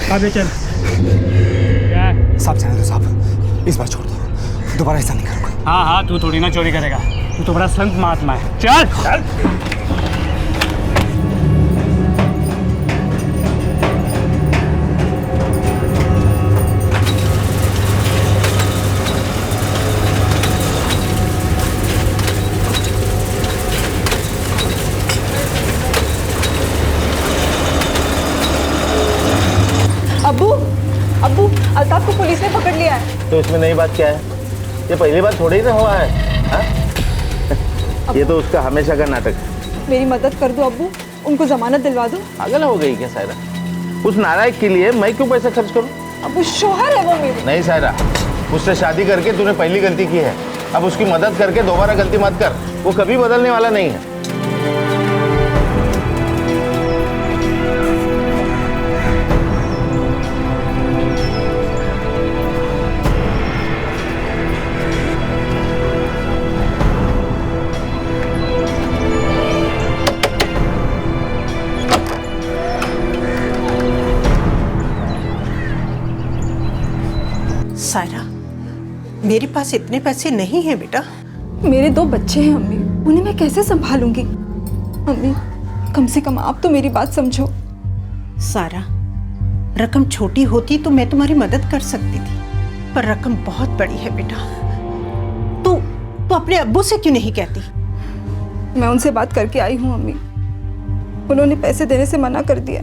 आगे चल। साहब जाने दो साहब, इस बार छोड़ दो, दोबारा ऐसा नहीं करूँगा। हाँ हाँ, तू थोड़ी ना चोरी करेगा, तू तो बड़ा संत महात्मा है। चल चल। अब्बू, अल्ताफ को पुलिस ने पकड़ लिया है। तो इसमें नई बात क्या है? ये पहली बार थोड़ी ना हुआ है, हा? ये तो उसका हमेशा का नाटक है। मेरी मदद कर दो अब्बू, उनको जमानत दिलवा दो। पागल हो गई क्या सायरा? उस नालायक के लिए मैं क्यों पैसा खर्च करूं? अब्बू शोहर है वो मेरे। नहीं सायरा, उससे शादी करके तूने पहली गलती की है। अब उसकी मदद करके दोबारा गलती मत कर, वो कभी बदलने वाला नहीं है। सायरा, मेरे पास इतने पैसे नहीं हैं बेटा। मेरे 2 बच्चे हैं अम्मी, उन्हें मैं कैसे संभालूंगी? अम्मी, कम से कम आप तो मेरी बात समझो। सारा, रकम छोटी होती तो मैं तुम्हारी मदद कर सकती थी, पर रकम बहुत बड़ी है बेटा। तू अपने अब्बू से क्यों नहीं कहती? मैं उनसे बात करके आई हूँ अम्मी, उन्होंने पैसे देने से मना कर दिया।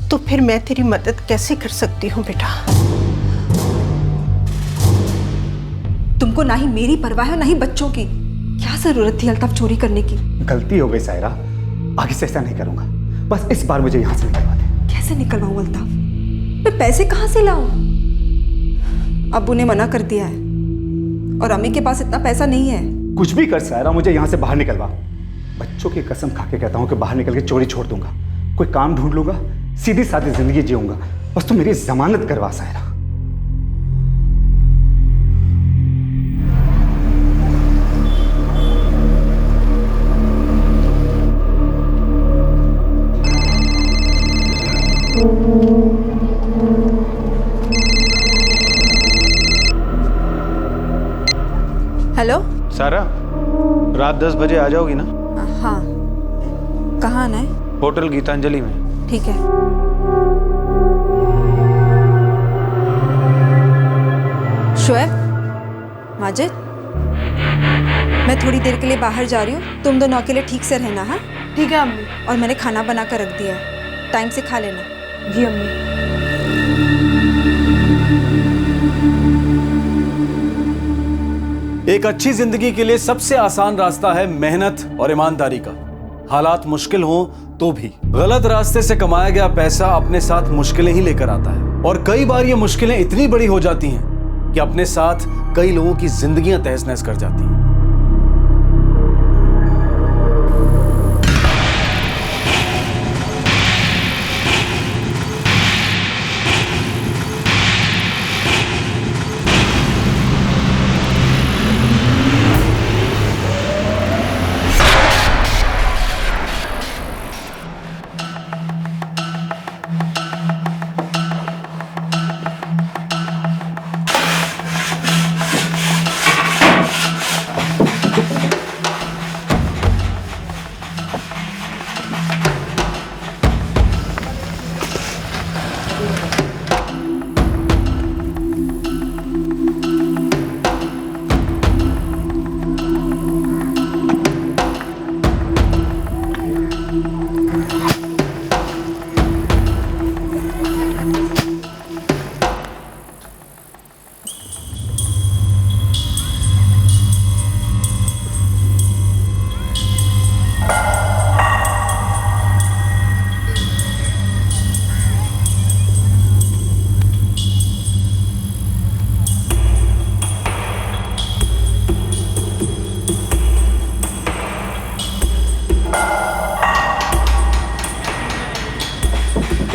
तो फिर मैं तेरी मदद कैसे कर सकती हूँ बेटा? तुमको ना ही मेरी परवाह है ना ही बच्चों की। क्या जरूरत थी अल्ताफ चोरी करने की? गलती हो गई सायरा, आगे से ऐसा नहीं करूंगा। बस इस बार मुझे यहाँ से निकलवा दे। कैसे निकलवाऊं अल्ताफ? मैं पैसे कहाँ से लाऊं? अब्बू ने मना कर दिया है और अम्मी के पास इतना पैसा नहीं है। कुछ भी कर सायरा, मुझे यहाँ से बाहर निकलवा। बच्चों की कसम खा के कहता हूँ कि बाहर निकल के चोरी छोड़ दूंगा, कोई काम ढूंढ लूंगा, सीधी सादी जिंदगी जीऊंगा। बस तू मेरी जमानत करवा सायरा। हेलो सारा, रात 10 बजे आ जाओगी ना? हाँ, कहाँ आना है? होटल गीतांजलि में। ठीक है। शोएब, माजिद, मैं थोड़ी देर के लिए बाहर जा रही हूँ, तुम दोनों अकेले ठीक से रहना। हाँ ठीक है अम्मी। और मैंने खाना बना कर रख दिया है, टाइम से खा लेना। जी अम्मी। एक अच्छी जिंदगी के लिए सबसे आसान रास्ता है मेहनत और ईमानदारी का। हालात मुश्किल हों तो भी गलत रास्ते से कमाया गया पैसा अपने साथ मुश्किलें ही लेकर आता है, और कई बार ये मुश्किलें इतनी बड़ी हो जाती हैं कि अपने साथ कई लोगों की जिंदगियां तहस नहस कर जाती हैं।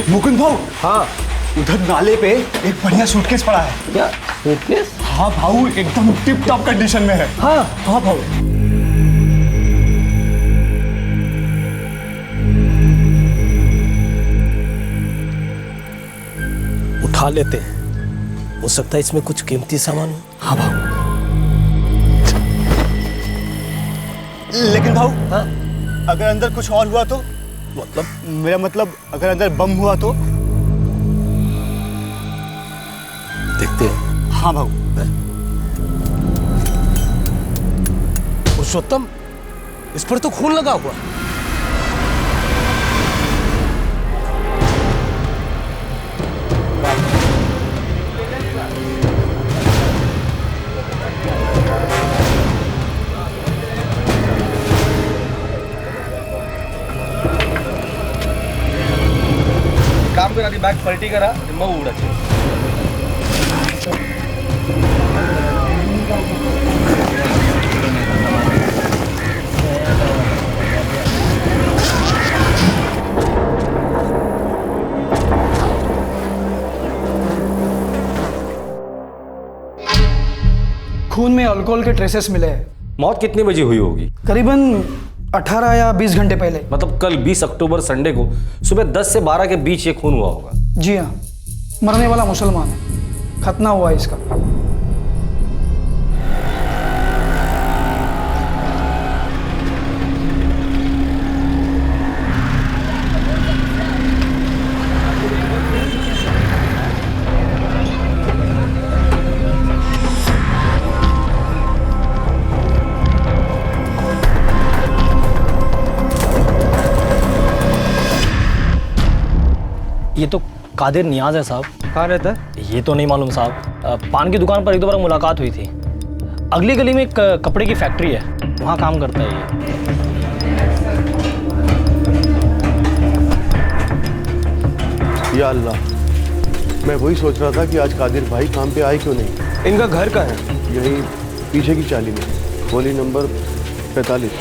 मुकुंद भाऊ। हाँ, उधर नाले पे एक बढ़िया सूटकेस पड़ा है। क्या सूटकेस? हाँ भाऊ, एकदम टिप टॉप कंडीशन में है। हाँ हाँ भाऊ। उठा लेते हैं, हो सकता है इसमें कुछ कीमती सामान हो। हाँ भाऊ। लेकिन भाऊ, हाँ? अगर अंदर कुछ और हुआ तो? मतलब मेरा मतलब, अगर अंदर बम हुआ तो? देखते हैं। हाँ भाऊ। पुरुषोत्तम, इस पर तो खून लगा हुआ। काम कर, आधी बॅग पलटी करा मग उघडायचे. खून में अल्कोहल के ट्रेसेस मिले हैं। मौत कितने बजे हुई होगी? करीबन 18 या 20 घंटे पहले। मतलब कल 20 अक्टूबर संडे को सुबह 10 से 12 के बीच ये खून हुआ होगा। जी हाँ, मरने वाला मुसलमान है, खतना हुआ है इसका। ये तो कादिर नियाज है साहब। कहाँ रहता है? ये तो नहीं मालूम साहब। पान की दुकान पर एक दो बार मुलाकात हुई थी। अगली गली में एक कपड़े की फैक्ट्री है, वहाँ काम करता है ये। या अल्लाह, मैं वही सोच रहा था कि आज कादिर भाई काम पे आए क्यों नहीं। इनका घर कहाँ है? यही पीछे की चाली में, गोली नंबर 45।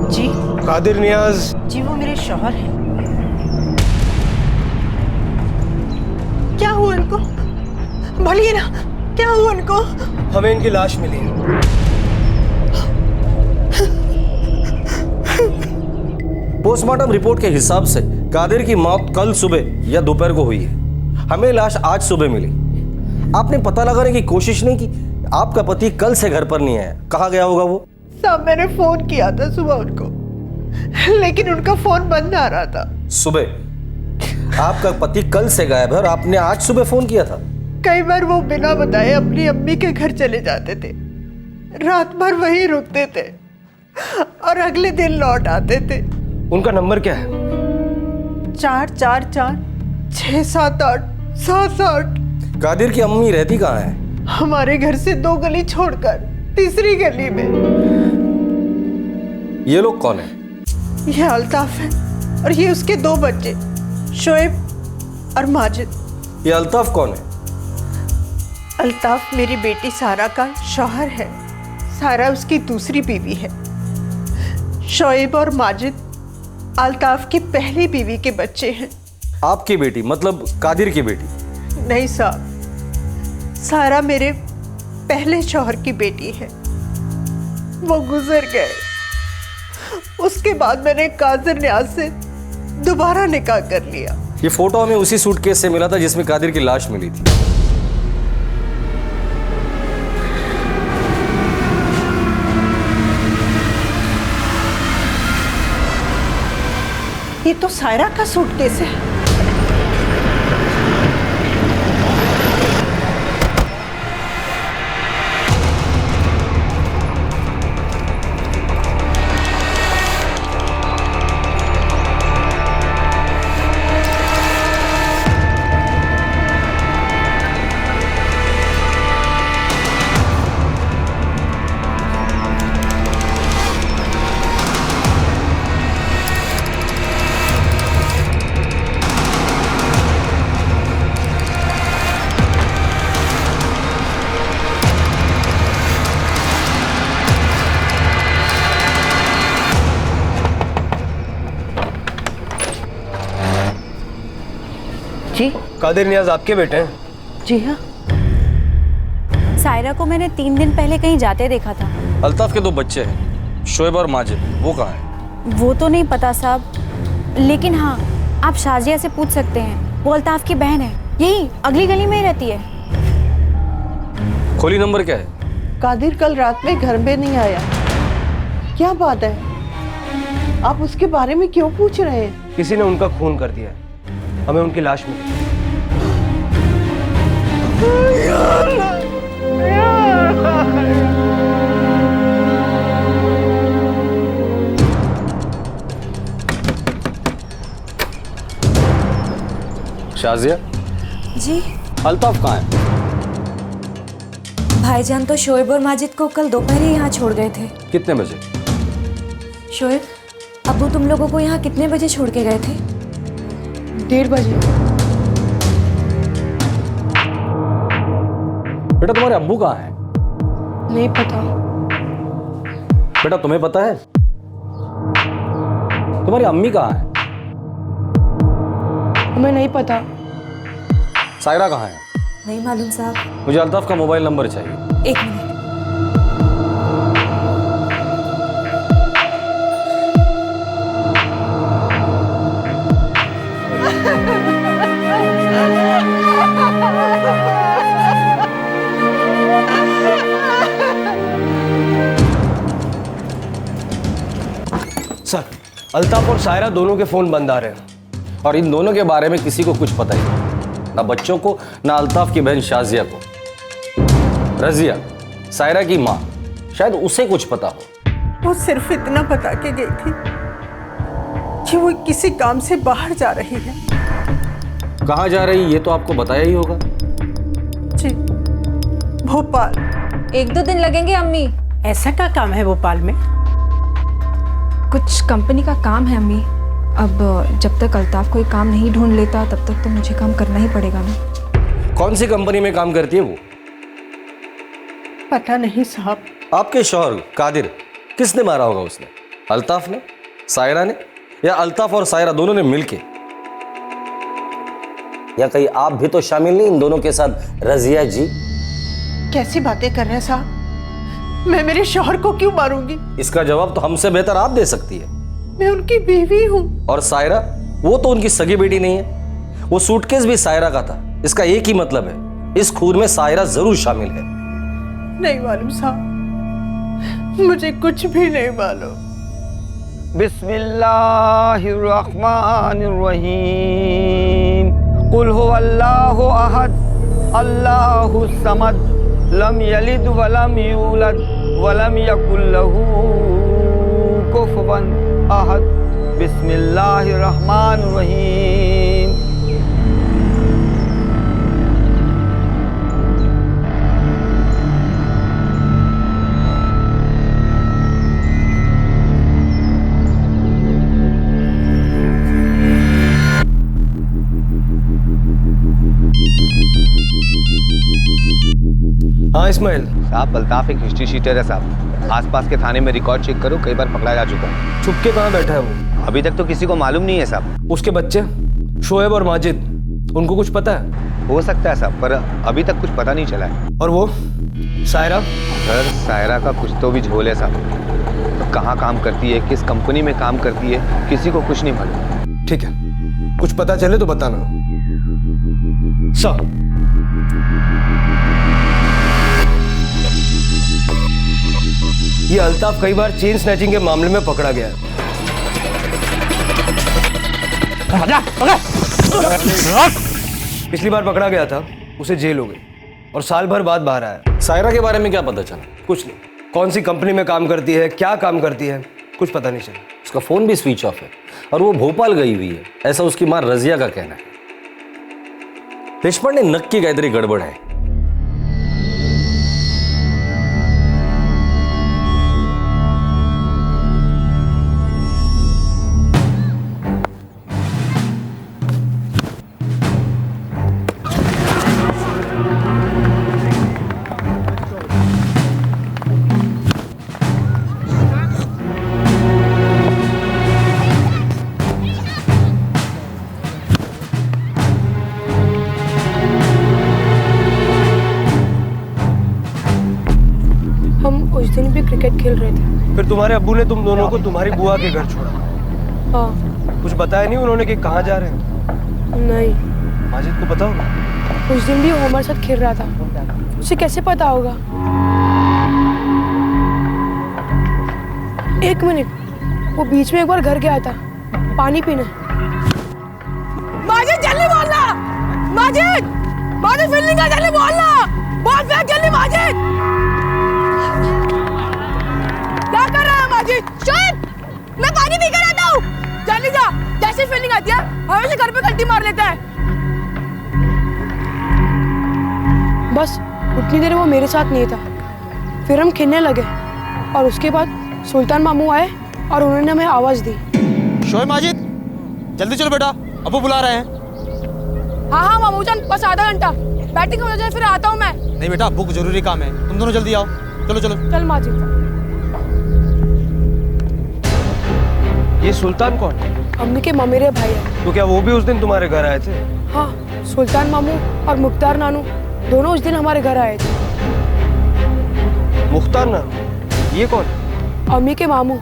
जी कादिर नियाज। जी वो मेरे शौहर हैं। क्या हुआ उनको? बोलिए ना, क्या हुआ उनको? हमें इनकी लाश मिली। पोस्टमार्टम रिपोर्ट के हिसाब से कादिर की मौत कल सुबह या दोपहर को हुई है। हमें लाश आज सुबह मिली। आपने पता लगाने की कोशिश नहीं की आपका पति कल से घर पर नहीं आया, कहाँ गया होगा वो? साहब मैंने फोन किया था सुबह उनको, लेकिन उनका फोन बंद आ रहा था। सुबह? आपका पति कल से गायब है और आपने आज सुबह फोन किया था? कई बार वो बिना बताए अपनी अम्मी के घर चले जाते थे, रात भर वहीं रुकते थे और अगले दिन लौट आते थे। उनका नंबर क्या है? 444-678-778। कादिर की अम्मी रहती कहाँ है? हमारे घर से 2 गली छोड़कर तीसरी गली में। ये लोग कौन है? ये अल्ताफ है और ये उसके 2 बच्चे, शोएब और माजिद। ये अल्ताफ कौन है? अल्ताफ मेरी बेटी सारा का शौहर है। सारा उसकी दूसरी बीवी है। शोएब और माजिद अल्ताफ की पहली बीवी के बच्चे हैं। आपकी बेटी मतलब कादिर की बेटी? नहीं साहब, सारा मेरे पहले शौहर की बेटी है। वो गुजर गए। उसके बाद मैंने कादिर नियाज से दोबारा निकाह कर लिया। ये फोटो हमें उसी सूटकेस से मिला था जिसमें कादिर की लाश मिली थी। ये तो सायरा का सूटकेस है। जी कादिर नियाज आपके बेटे हैं? जी हाँ। सायरा को मैंने 3 दिन पहले कहीं जाते देखा था। अल्ताफ के 2 बच्चे हैं, शोएब और माजिद, वो कहाँ हैं? वो तो नहीं पता साहब, लेकिन हाँ आप शाजिया से पूछ सकते हैं। वो अल्ताफ की बहन है, यही अगली गली में ही रहती है। खोली नंबर क्या है? कादिर कल रात में घर में नहीं आया। क्या बात है, आप उसके बारे में क्यों पूछ रहे हैं? किसी ने उनका खून कर दिया है, हमें उनकी लाश मिली। शाजिया जी अल्ताफ कहाँ है? भाईजान तो शोएब और माजिद को कल दोपहर ही यहाँ छोड़ गए थे। कितने बजे? शोएब, अब्बू तुम लोगों को यहाँ कितने बजे छोड़ के गए थे? 1:30 बजे। बेटा तुम्हारे अब्बू कहाँ हैं? नहीं पता। बेटा तुम्हें पता है? तुम्हारी अम्मी कहाँ है? हमें नहीं पता। सायरा कहाँ है? नहीं मालूम साहब। मुझे अल्ताफ का मोबाइल नंबर चाहिए। 1 मिनट। सर, अल्ताफ और सायरा दोनों के फोन बंद आ रहे हैं और इन दोनों के बारे में किसी को कुछ पता ही नहीं, ना बच्चों को ना अल्ताफ की बहन शाजिया को। रजिया, सायरा की माँ, शायद उसे कुछ पता हो। वो सिर्फ इतना बता के गई थी कि वो किसी काम से बाहर जा रही है। कहाँ जा रही ये तो आपको बताया ही होगा। जी। भोपाल। 1-2 दिन लगेंगे अम्मी। ऐसा क्या काम है भोपाल में? कुछ कंपनी का काम है अम्मी। अब जब तक अल्ताफ कोई काम नहीं ढूंढ लेता तब तक तो मुझे काम करना ही पड़ेगा ना। कौन सी कंपनी में काम करती है वो? पता नहीं साहब। आपके शौहर कादिर किसने मारा होगा उसने? अल्ताफ ने, सायरा ने, या अल्ताफ और सायरा दोनों ने मिलके? या कहीं आप भी तो शामिल नहीं इन दोनों के साथ? रजिया जी कैसी बातें कर रहे हैं साहब? मैं मेरे शौहर को क्यों मारूंगी? इसका जवाब तो हमसे बेहतर आप दे सकती है। मैं उनकी बीवी हूँ। और सायरा, वो तो उनकी सगी बेटी नहीं है। वो सूटकेस भी सायरा का था। इसका एक ही मतलब है, इस खून में सायरा जरूर शामिल है। नहीं मालूम साहब, मुझे कुछ भी नहीं मालूम। बिस्मिल्लाहिर्रहमानिर्रहीम। कुल हुवल्लाहु अहद अल्लाहु समद लम यलिद वलम यूलद वलम यकुल लहू कुफुवन अहद। बिस्मिल्लाहिर्रहमानिर्रहीम। हाँ इस्माइल साहब, अल्ताफ एक हिस्ट्री शीटर है साहब। आसपास के थाने में रिकॉर्ड चेक करो, कई बार पकड़ा जा चुका है। छुप के कहाँ बैठा है वो? अभी तक तो किसी को मालूम नहीं है साहब। उसके बच्चे शोएब और माजिद, उनको कुछ पता है? हो सकता है साहब, पर अभी तक कुछ पता नहीं चला है। और वो सायरा? सर, सायरा का कुछ तो भी झोल है साहब। तो कहाँ काम करती है, किस कंपनी में काम करती है, किसी को कुछ नहीं मालूम। ठीक है, कुछ पता चले तो बताना। सर, ये अल्ताफ कई बार चेन स्नैचिंग के मामले में पकड़ा गया है। पिछली बार पकड़ा गया था, उसे जेल हो गई और साल भर बाद बाहर आया। सायरा के बारे में क्या पता चला? कुछ नहीं। कौन सी कंपनी में काम करती है, क्या काम करती है, कुछ पता नहीं चला। उसका फोन भी स्विच ऑफ है और वो भोपाल गई हुई है, ऐसा उसकी मां रजिया का कहना है। देशपांडे नक्की काहीतरी गडबड है। उस दिन भी क्रिकेट खेल रहे थे। फिर तुम्हारे अब्बू ने तुम दोनों को तुम्हारी बुआ के घर छोड़ा? हाँ। कुछ बताया नहीं उन्होंने कि कहाँ जा रहे हैं? नहीं। माजिद को पता होगा? उस दिन भी वो हमारे साथ खेल रहा था, उसे कैसे पता होगा? 1 मिनट, वो बीच में एक बार घर गया था पानी पीने। माजिद जल्दी बोलना, माजिद, माजिद फील्डिंग का जल्दी बोलना, बॉल फेंक जल्दी माजिद। क्या कर रहा है माजिद? शोएब, मैं पानी पी कर आता हूँ, जल्दी जा। जैसे फील्डिंग आती है हमेशा घर पे गलती मार लेता है। बस उतनी देर वो मेरे साथ नहीं था, फिर हम खेलने लगे और उसके बाद सुल्तान मामू आए और उन्होंने हमें आवाज दी। शोएब, माजिद जल्दी चलो बेटा, अब्बू बुला रहे हैं। हाँ हाँ मामू जान, बस आधा घंटा बैटिंग हो जाए फिर आता हूँ मैं। नहीं बेटा, अब्बू को जरूरी काम है, तुम दोनों जल्दी आओ। चलो चलो चल माजिद। ये सुल्तान कौन है? अम्मी के ममेरे भाई है। तो क्या वो भी उस दिन तुम्हारे घर आए थे? हाँ, सुल्तान मामू और मुख्तार नानू दोनों उस दिन हमारे घर आए थे। मुख्तार नानू, ये कौन? अम्मी के मामू।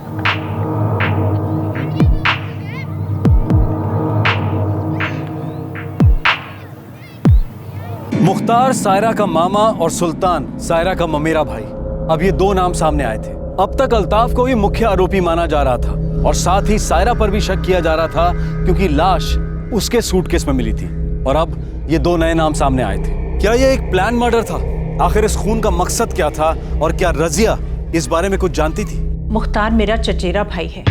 मुख्तार सायरा का मामा और सुल्तान सायरा का ममेरा भाई। अब ये 2 नाम सामने आए थे। अब तक अल्ताफ को ही मुख्य आरोपी माना जा रहा था और साथ ही सायरा पर भी शक किया जा रहा था क्योंकि लाश उसके सूटकेस में मिली थी। और अब ये 2 नए नाम सामने आए थे। क्या ये एक प्लान मर्डर था? आखिर इस खून का मकसद क्या था और क्या रजिया इस बारे में कुछ जानती थी? मुख्तार मेरा चचेरा भाई है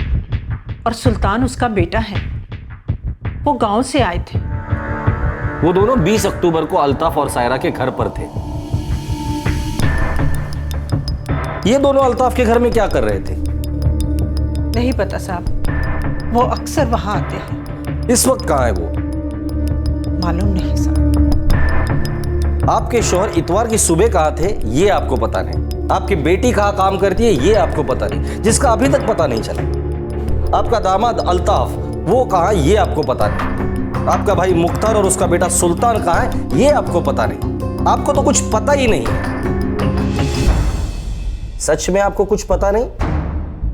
और सुल्तान उसका बेटा है। वो गांव से आए थे। वो दोनों 20 अक्टूबर को अल्ताफ और सायरा के घर पर थे। ये दोनों अल्ताफ के घर में क्या कर रहे थे? नहीं पता साहब, वो अक्सर वहां आते हैं। इस वक्त कहाँ है वो? मालूम नहीं साहब। आपके शौहर इतवार की सुबह कहाँ थे ये आपको पता नहीं। आपकी बेटी कहाँ काम करती है ये आपको पता नहीं, जिसका अभी तक पता नहीं चला। आपका दामाद अल्ताफ वो कहाँ ये आपको पता नहीं। आपका भाई मुख्तार और उसका बेटा सुल्तान कहाँ है ये आपको पता नहीं। आपको तो कुछ पता ही नहीं है। सच में आपको कुछ पता नहीं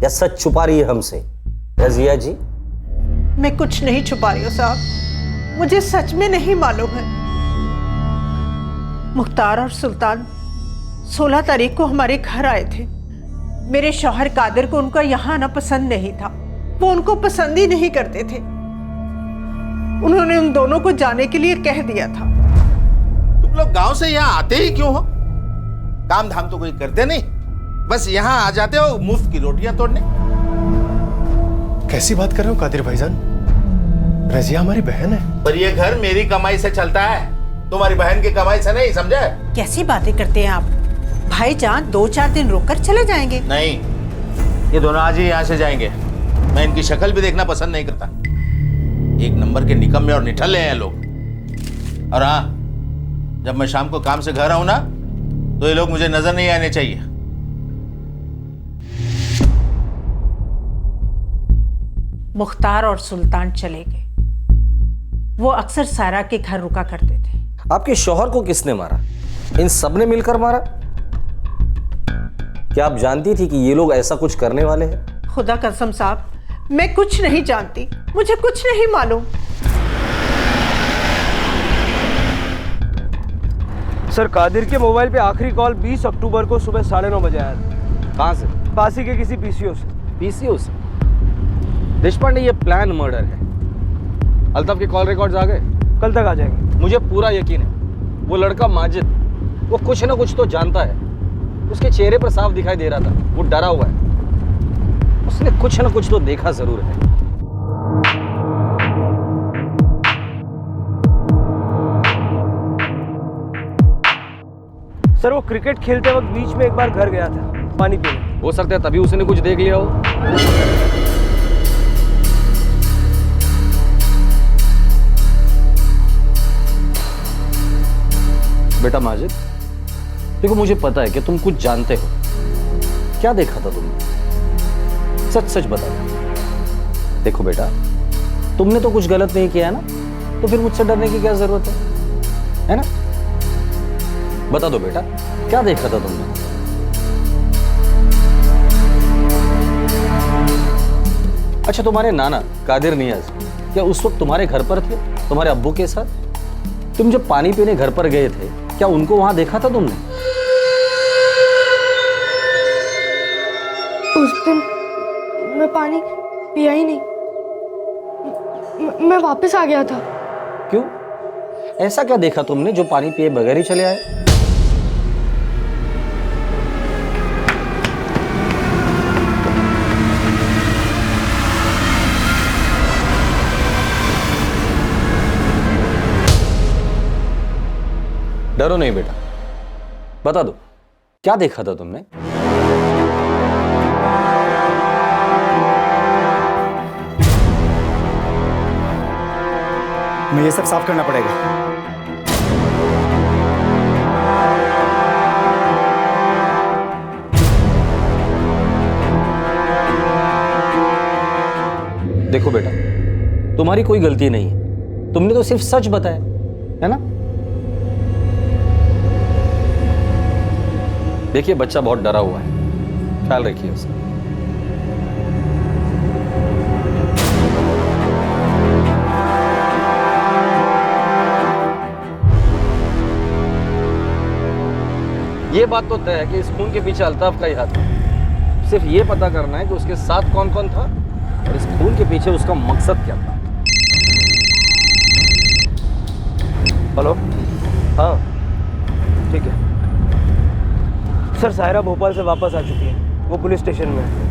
या सच छुपा रही है हमसे रजिया जी? मैं कुछ नहीं छुपा रही हूँ साहब, मुझे सच में नहीं मालूम है। मुख्तार और सुल्तान 16 तारीख को हमारे घर आए थे। मेरे शौहर कादिर को उनका यहाँ आना पसंद नहीं था, वो उनको पसंद ही नहीं करते थे। उन्होंने उन दोनों को जाने के लिए कह दिया था। तुम लोग गांव से यहाँ आते ही क्यों हो? काम धाम तो कोई करते नहीं, बस यहाँ आ जाते हो मुफ्त की रोटियां तोड़ने। कैसी बात कर रहे हो कादिर भाईजान? रजिया हमारी बहन है। पर ये घर मेरी कमाई से चलता है, तुम्हारी बहन की कमाई से नहीं, समझे? कैसी बातें करते हैं आप? भाईजान 2-4 दिन रुककर चले जाएंगे। नहीं, ये दोनों आज ही यहाँ से जाएंगे। मैं इनकी शक्ल भी देखना पसंद नहीं करता। एक नंबर के निकम्मे और निठल्ले हैं लोग। और हाँ, जब मैं शाम को काम से घर आऊं ना तो ये लोग मुझे नजर नहीं आने चाहिए। मुख्तार और सुल्तान चले गए। वो अक्सर सारा के घर रुका करते थे। आपके शौहर को किसने मारा? इन सब ने मिलकर मारा? क्या आप जानती थी कि ये लोग ऐसा कुछ करने वाले हैं? खुदा कसम साहब, मैं कुछ नहीं जानती, मुझे कुछ नहीं मालूम। सर, कादिर के मोबाइल पे आखिरी कॉल 20 अक्टूबर को सुबह 9:30 बजे आया था। कहाँ से? पासी के किसी पीसीओ से। पीसीओ से? देशपांडे, ये प्लान मर्डर है। अल्ताफ के कॉल रिकॉर्ड्स आ गए? कल तक आ जाएंगे। मुझे पूरा यकीन है वो लड़का माजिद, वो कुछ ना कुछ तो जानता है। उसके चेहरे पर साफ दिखाई दे रहा था वो डरा हुआ है। उसने कुछ ना कुछ तो देखा जरूर है। सर, वो क्रिकेट खेलते वक्त बीच में एक बार घर गया था पानी पीने। हो सकता है तभी उसने कुछ देख लिया हो। बेटा माजिद, देखो मुझे पता है कि तुम कुछ जानते हो। क्या देखा था तुमने? सच सच बता दो। देखो बेटा, तुमने तो कुछ गलत नहीं किया है ना, तो फिर मुझसे डरने की क्या जरूरत है ना? बता दो बेटा, क्या देखा था तुमने? अच्छा, तुम्हारे नाना कादिर नियाज क्या उस वक्त तुम्हारे घर पर थे, तुम्हारे अब्बू के साथ? तुम जब पानी पीने घर पर गए थे, क्या उनको वहां देखा था तुमने? उस दिन मैं पानी पिया ही नहीं, मैं वापस आ गया था। क्यों? ऐसा क्या देखा तुमने जो पानी पिए बगैर ही चले आए? डरो नहीं बेटा, बता दो क्या देखा था तुमने? मैं ये सब साफ करना पड़ेगा। देखो बेटा, तुम्हारी कोई गलती नहीं है, तुमने तो सिर्फ सच बताया है ना? देखिए बच्चा बहुत डरा हुआ है, ख्याल रखिए उसका। ये बात तो तय है कि इस खून के पीछे अल्ताफ का ही हाथ है। सिर्फ ये पता करना है कि उसके साथ कौन कौन था और इस खून के पीछे उसका मकसद क्या था। हेलो, हाँ ठीक है सर। सायरा भोपाल से वापस आ चुकी है, वो पुलिस स्टेशन में है।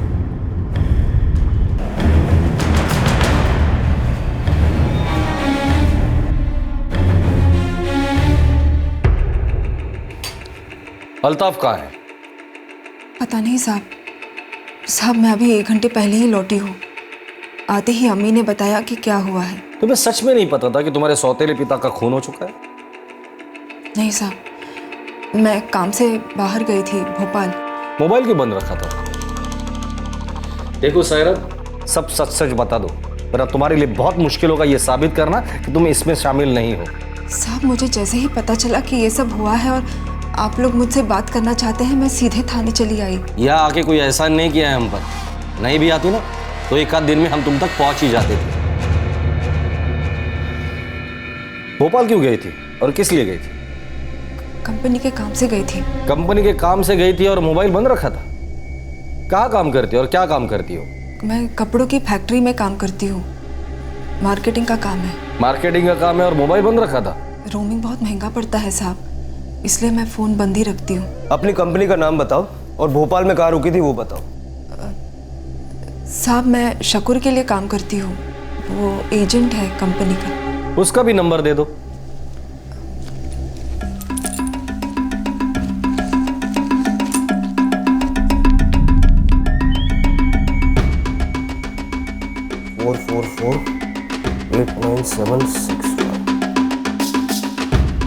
अल्ताफ कहाँ है? पता नहीं साहब। साहब मैं अभी 1 घंटे पहले ही लौटी हूँ। आते ही अम्मी ने बताया कि क्या हुआ है। तुम्हें सच में नहीं पता था कि तुम्हारे सौतेले पिता का खून हो चुका है? नहीं साहब, मैं काम से बाहर गई थी भोपाल। मोबाइल क्यों बंद रखा था? देखो सायरा, सब सच सच बता दो, वरना तुम्हारे लिए बहुत मुश्किल होगा ये साबित करना कि तुम इसमें शामिल नहीं हो। साहब मुझे जैसे ही पता चला कि ये सब हुआ है और आप लोग मुझसे बात करना चाहते हैं, मैं सीधे थाने चली आई। यहाँ आके कोई एहसान नहीं किया है हम पर। नहीं भी आती ना तो 1 आध दिन में हम तुम तक पहुंच ही जाते थे। भोपाल क्यों गई थी और किस लिए गई थी? कंपनी के काम से गई थी। कंपनी के काम से गई थी और मोबाइल बंद रखा था? कहाँ काम करती हो और क्या काम करती हो? मैं कपड़ों की फैक्ट्री में काम करती हूँ। मार्केटिंग का काम है। मार्केटिंग का काम है और मोबाइल बंद रखा था? रोमिंग बहुत महंगा पड़ता है साहब, इसलिए मैं फ़ोन बंद ही रखती हूँ। अपनी कंपनी का नाम बताओ और भोपाल में कहाँ रुकी थी वो बताओ। साहब मैं शकूर के लिए काम करती हूँ, वो एजेंट है कंपनी का। उसका भी नंबर दे दो।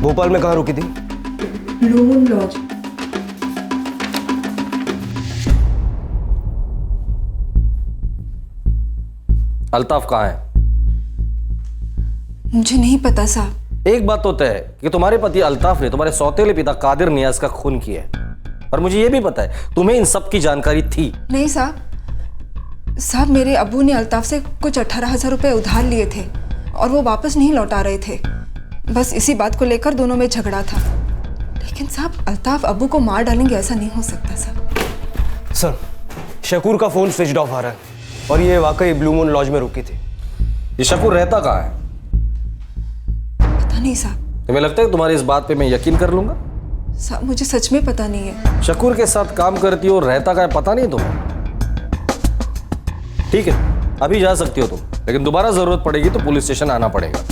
भोपाल में कहाँ रुकी थी? Blue moon laws. अल्ताफ कहाँ है? मुझे नहीं पता साहब। एक बात तो तय है कि तुम्हारे पति अल्ताफ ने तुम्हारे सौतेले पिता कादिर नियाज का खून किया है, और मुझे यह भी पता है तुम्हें इन सब की जानकारी थी। नहीं साहब, साहब मेरे अब्बू ने अल्ताफ से कुछ 18,000 रुपए उधार लिए थे और वो वापस नहीं लौटा रहे थे। बस इसी बात को लेकर दोनों में झगड़ा था। लेकिन साहब अल्ताफ अब्बू को मार डालेंगे ऐसा नहीं हो सकता साहब। सर शकूर का फोन स्विच ऑफ आ रहा है और ये वाकई ब्लू मून लॉज में रुकी थी। ये शकूर रहता कहाँ है? पता नहीं साहब। तुम्हें लगता है तुम्हारी इस बात पे मैं यकीन कर लूंगा? साहब मुझे सच में पता नहीं है। शकूर के साथ काम करती हो, रहता का है पता नहीं तुम्हें? ठीक है, अभी जा सकती हो तुम, लेकिन दोबारा जरूरत पड़ेगी तो पुलिस स्टेशन आना पड़ेगा।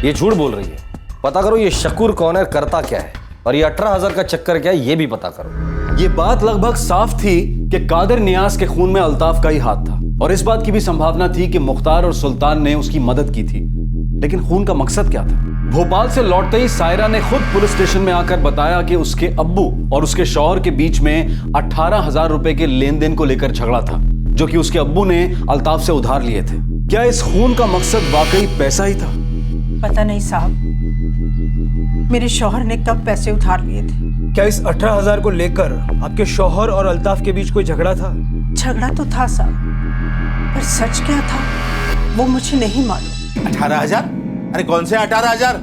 ये झूठ बोल रही है, पता करो ये शकूर कौन है, करता क्या है, और ये 18,000 का चक्कर क्या है ये भी पता करो। ये बात लगभग साफ थी कि कादिर नियाज के खून में अल्ताफ का ही हाथ था, और इस बात की भी संभावना थी कि मुख्तार और सुल्तान ने उसकी मदद की थी। लेकिन खून का मकसद क्या था? भोपाल से लौटते ही सायरा ने खुद पुलिस स्टेशन में आकर बताया कि उसके अब्बू और उसके शौहर के बीच में 18,000 रुपए के लेन देन को लेकर झगड़ा था, जो कि उसके अब्बू ने अल्ताफ से उधार लिए थे। क्या इस खून का मकसद वाकई पैसा ही था? पता नहीं साहब, मेरे शौहर ने कब पैसे उधार लिए थे। क्या इस 18,000 को लेकर आपके शौहर और अल्ताफ के बीच कोई झगड़ा था? झगड़ा तो था साहब, पर सच क्या था वो मुझे नहीं मालूम। 18,000? अरे कौन से 18,000?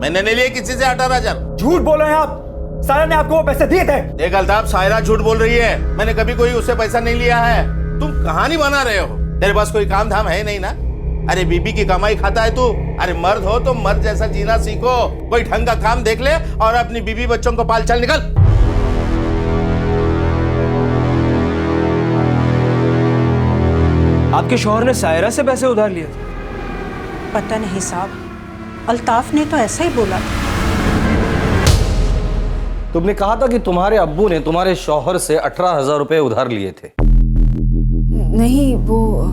मैंने नहीं लिए किसी से 18,000। झूठ बोल रहे हैं आप। सायरा ने आपको वो पैसे दिए थे। देख अल्ताफ, सायरा झूठ बोल रही है। मैंने कभी कोई उससे पैसा नहीं लिया है। तुम कहानी बना रहे हो। तेरे पास कोई काम धाम है नहीं ना? अरे बीबी की कमाई खाता है तू। अरे मर्द हो तो मर्द जैसा जीना सीखो। कोई ढंग का काम देख ले और अपनी बीबी बच्चों को पाल। चल निकल। आपके शौहर ने सायरा से पैसे उधार लिए थे? पता नहीं साहब, अल्ताफ ने तो ऐसा ही बोला। तुमने कहा था कि तुम्हारे अब्बू ने तुम्हारे शौहर से 18,000 रुपए उधार लिए थे। नहीं, वो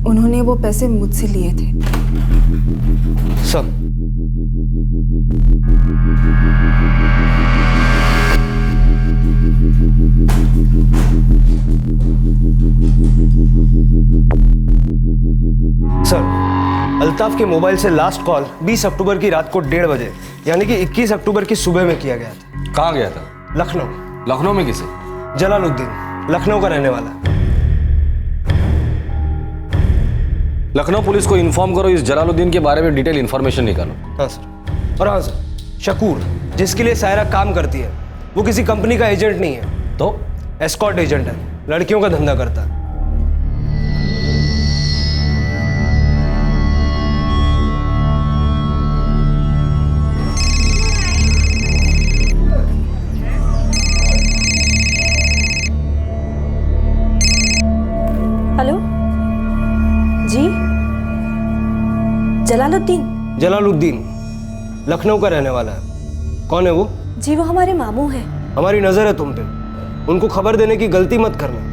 उन्होंने वो पैसे मुझसे लिए थे। सब सर, अल्ताफ के मोबाइल से लास्ट कॉल 20 अक्टूबर की रात को 1:30 बजे, यानी कि 21 अक्टूबर की सुबह में किया गया था। कहाँ गया था? लखनऊ। लखनऊ में किसे? जलालुद्दीन, लखनऊ का रहने वाला। लखनऊ पुलिस को इन्फॉर्म करो, इस जलालुद्दीन के बारे में डिटेल इन्फॉर्मेशन निकालो। हाँ सर। और हाँ सर, शकूर जिसके लिए सायरा काम करती है वो किसी कंपनी का एजेंट नहीं है, तो एस्कॉर्ट एजेंट है, लड़कियों का धंधा करता है। हेलो जी, जलालुद्दीन। जलालुद्दीन, लखनऊ का रहने वाला है। कौन है वो? जी वो हमारे मामू हैं। हमारी नजर है तुम पे, उनको खबर देने की गलती मत करना।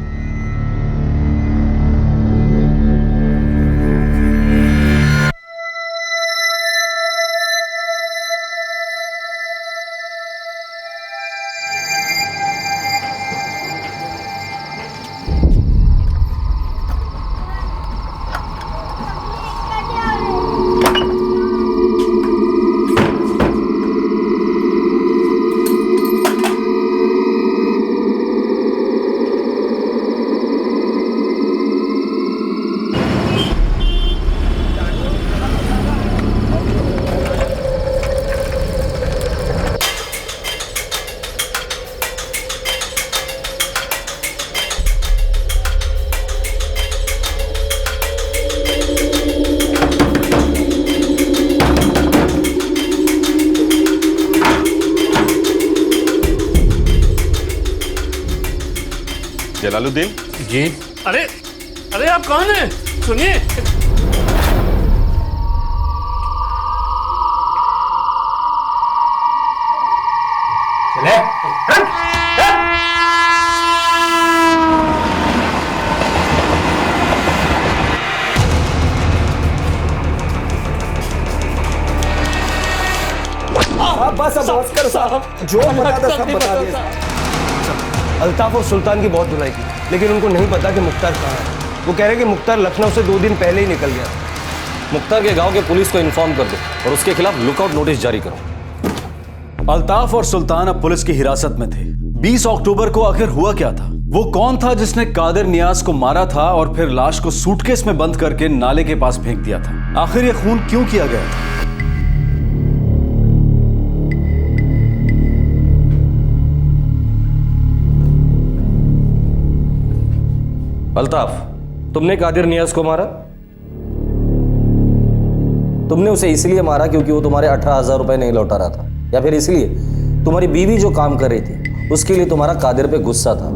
जलालुद्दीन जी। अरे अरे आप कौन हैं? सुनिए। चले। बस अब कर साहब, जो बता था सब बता दिया। अल्ताफ और सुल्तान की बहुत धुलाई की, लेकिन उनको नहीं पता कि मुख्तार कहाँ है। वो कह रहे कि मुख्तार लखनऊ से 2 दिन पहले ही निकल गया। मुख्तार के गांव के पुलिस को इन्फॉर्म कर दो और उसके खिलाफ लुकआउट नोटिस जारी करो। अल्ताफ और सुल्तान अब पुलिस की हिरासत में थे। 20 अक्टूबर को आखिर हुआ क्या था? वो कौन था जिसने कादिर नियाज को मारा था और फिर लाश को सूटकेस में बंद करके नाले के पास फेंक दिया था? आखिर ये खून क्यों किया गया था? अल्ताफ, तुमने कादिर नियाज को मारा? तुमने उसे इसलिए मारा क्योंकि वो तुम्हारे 18,000 रुपए नहीं लौटा रहा था, या फिर इसलिए तुम्हारी बीवी जो काम कर रही थी उसके लिए तुम्हारा कादिर पे गुस्सा था?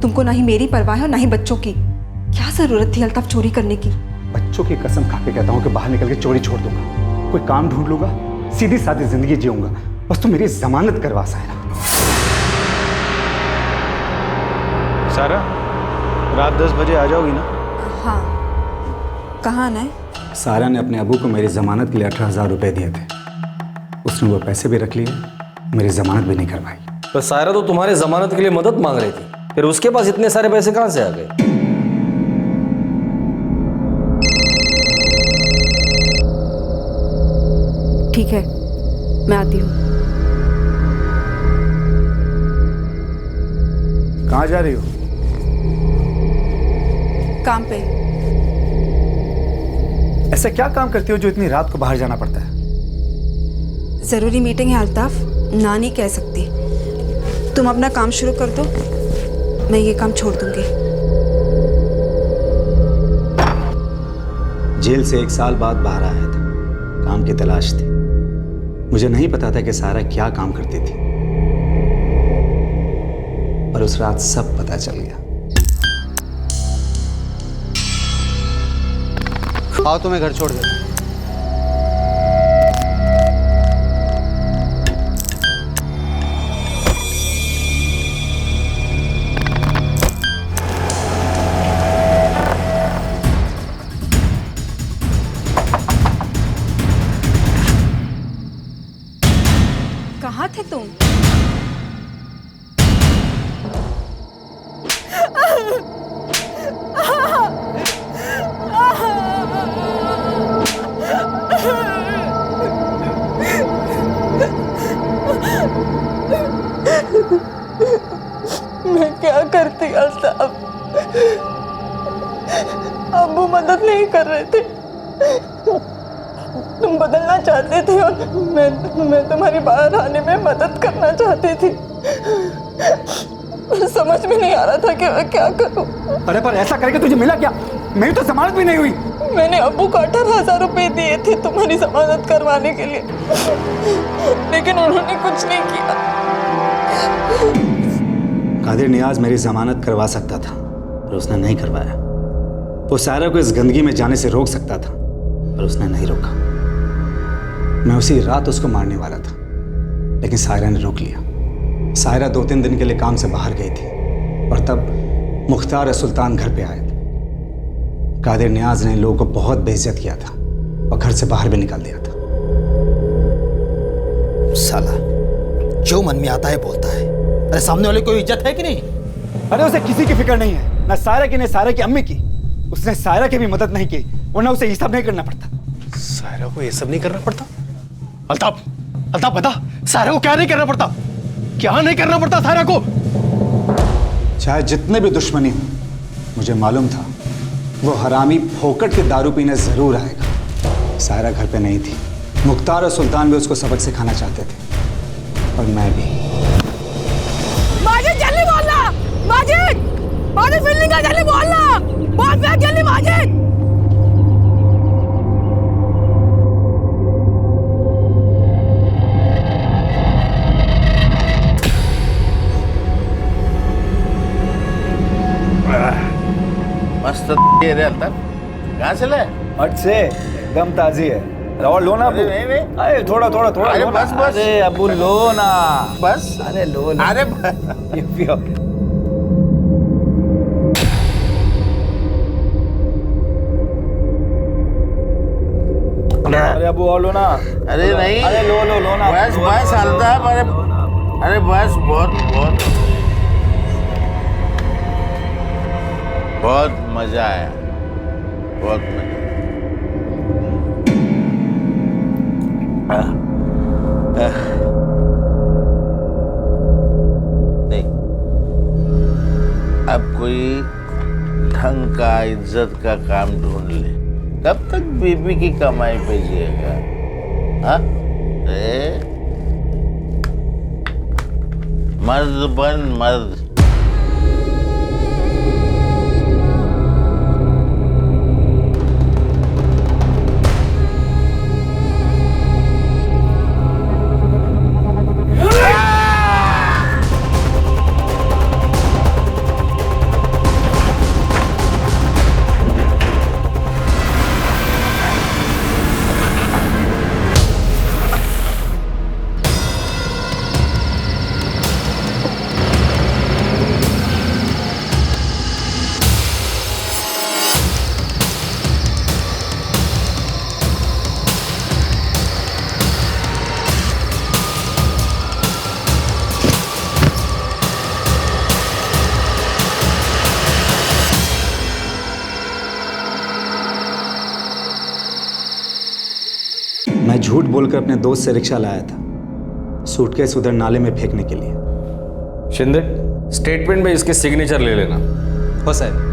तुमको ना ही मेरी परवाह है और ना ही बच्चों की। क्या जरूरत थी अल्ताफ चोरी करने की? बच्चों की कसम खा के कहता हूँ कि बाहर निकल के चोरी छोड़ दूंगा, कोई काम ढूंढ लूंगा, सीधी सादी जिंदगी जीऊंगा। बस तू मेरी जमानत करवा सायरा। सारा, रात 10 बजे आ जाओगी ना? हाँ। कहाँ आना है? सारा ने अपने अबू को मेरी जमानत के लिए 18,000 रुपए दिए थे। उसने वो पैसे भी रख लिए, मेरी जमानत भी नहीं करवाई। पर सायरा तो तुम्हारे जमानत के लिए मदद मांग रही थी, फिर उसके पास इतने सारे पैसे कहां से आ गए? ठीक है, मैं आती हूँ। कहाँ जा रही हो? काम पे। ऐसा क्या काम करती हो जो इतनी रात को बाहर जाना पड़ता है? जरूरी मीटिंग है अल्ताफ, ना नहीं कह सकती। तुम अपना काम शुरू कर दो, मैं ये काम छोड़ दूंगी। जेल से 1 साल बाद बाहर आया था, काम की तलाश थी। मुझे नहीं पता था कि सारा क्या काम करती थी, पर उस रात सब पता चल गया। आओ तुम्हें घर छोड़ देता हूं। कहाँ थे तुम? मैं क्या करती अल्ताफ? अब्बू मदद नहीं कर रहे थे। तुम बदलना चाहते थे और मैं तुम्हारी बाहर आने में मदद करना चाहती थी। समझ में नहीं आ रहा था कि मैं क्या करूं। अरे पर ऐसा करके तुझे मिला क्या? मेरी तो जमानत भी नहीं हुई। मैंने अब्बू को 18,000 रुपए दिए थे तुम्हारी जमानत करवाने के लिए, लेकिन उन्होंने कुछ नहीं किया। कादिर नियाज मेरी जमानत करवा सकता था, पर उसने नहीं करवाया। वो सायरा को इस गंदगी में जाने से रोक सकता था, पर उसने नहीं रोका। मैं उसी रात उसको मारने वाला था, लेकिन सायरा ने रोक लिया। सायरा 2-3 दिन के लिए काम से बाहर गई थी और तब मुख्तार और सुल्तान घर पे आए थे। कादिर नियाज ने लोगों को बहुत बेइज्जत किया था और घर से बाहर भी निकाल दिया था। साला जो मन में आता है बोलता है। अरे सामने वाले कोई इज्जत है कि नहीं? अरे उसे किसी की फिक्र नहीं है, ना सायरा की, ना सायरा की अम्मी की। उसने सायरा की भी मदद नहीं की, वरना उसे ये सब नहीं करना पड़ता। सायरा को ये सब नहीं करना पड़ता? अल्ताफ, अल्ताफ बता, सायरा को क्या नहीं करना पड़ता? क्या नहीं करना पड़ता सायरा को? चाहे जितने भी दुश्मनी हो, मुझे मालूम था वो हरामी फोकट के दारू पीने जरूर आएगा। सायरा घर पे नहीं थी। मुख्तार और सुल्तान भी उसको सबक सिखाना चाहते थे और मैं भी। माजिद जल्दी बोलना, माजिद, माजिद फील्डिंग का जल्दी बोलना, बॉल फेंक जल्दी माजिद। मस्त ये रे अल्ताफ, कहाँ से ले? हट से, एकदम ताजी है। और लो ना अबू। अरे थोड़ा थोड़ा थोड़ा। अरे बस बस। अरे अबू लो ना। बस। अरे लो ना। अरे ये पियो। अरे अबू और लो ना। अरे नहीं। अरे लो लो लो ना। बस बस अल्ताफ, अरे बस, बहुत मजा आया, बहुत मजा। नहीं, अब कोई ढंग का, इज्जत का काम ढूंढ ले। कब तक बीबी की कमाई पे जिएगा? हाँ? मर्द बन मर्द। मैं झूठ बोलकर अपने दोस्त से रिक्शा लाया था, सूटकेस उधर नाले में फेंकने के लिए। शिंदे, स्टेटमेंट में इसके सिग्नेचर ले लेना। हो साहब।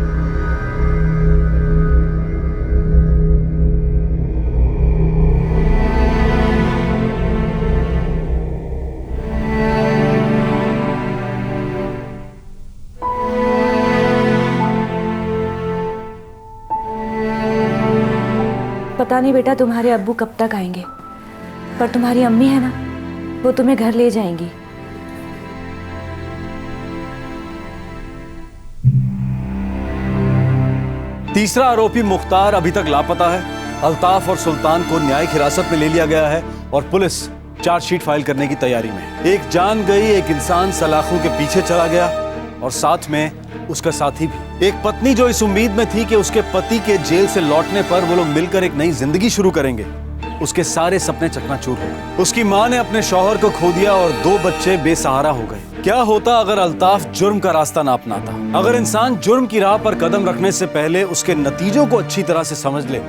पता नहीं बेटा तुम्हारे अब्बू कब तक आएंगे, पर तुम्हारी अम्मी है ना, वो तुम्हें घर ले जाएंगी। तीसरा आरोपी मुख्तार अभी तक लापता है। अल्ताफ और सुल्तान को न्यायिक हिरासत में ले लिया गया है और पुलिस चार्जशीट फाइल करने की तैयारी में है। एक जान गई, एक इंसान सलाखों के पीछे चला गया और साथ में उसका साथी भी। एक पत्नी जो इस उम्मीद में थी कि उसके पति के जेल से लौटने पर वो लोग मिलकर एक नई जिंदगी शुरू करेंगे, उसके सारे सपने चकनाचूर हो गए। उसकी मां ने अपने शौहर को खो दिया और 2 बच्चे बेसहारा हो गए। क्या होता अगर अल्ताफ जुर्म का रास्ता ना अपनाता? अगर इंसान जुर्म की राह पर कदम रखने से पहले उसके नतीजों को अच्छी तरह से समझ ले,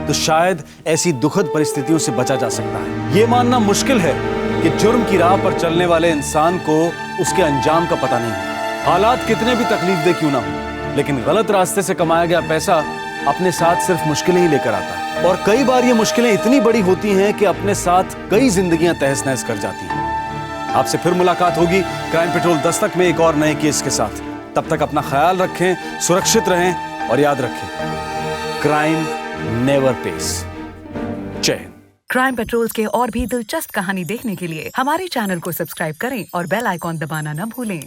तो शायद ऐसी दुखद परिस्थितियों से बचा जा सकता है। ये मानना मुश्किल है कि जुर्म की राह पर चलने वाले इंसान को उसके अंजाम का पता नहीं है। हालात कितने भी तकलीफदेह क्यों ना हो, लेकिन गलत रास्ते से कमाया गया पैसा अपने साथ सिर्फ मुश्किलें ही लेकर आता है। और कई बार ये मुश्किलें इतनी बड़ी होती हैं कि अपने साथ कई जिंदगियां तहस नहस कर जाती हैं। आपसे फिर मुलाकात होगी क्राइम पेट्रोल दस्तक में एक और नए केस के साथ। तब तक अपना ख्याल रखें, सुरक्षित रहें और याद रखें, क्राइम नेवर पेस। जय हिंद। क्राइम पेट्रोल्स के और भी दिलचस्प कहानी देखने के लिए हमारे चैनल को सब्सक्राइब करें और बेल आइकॉन दबाना न भूलें।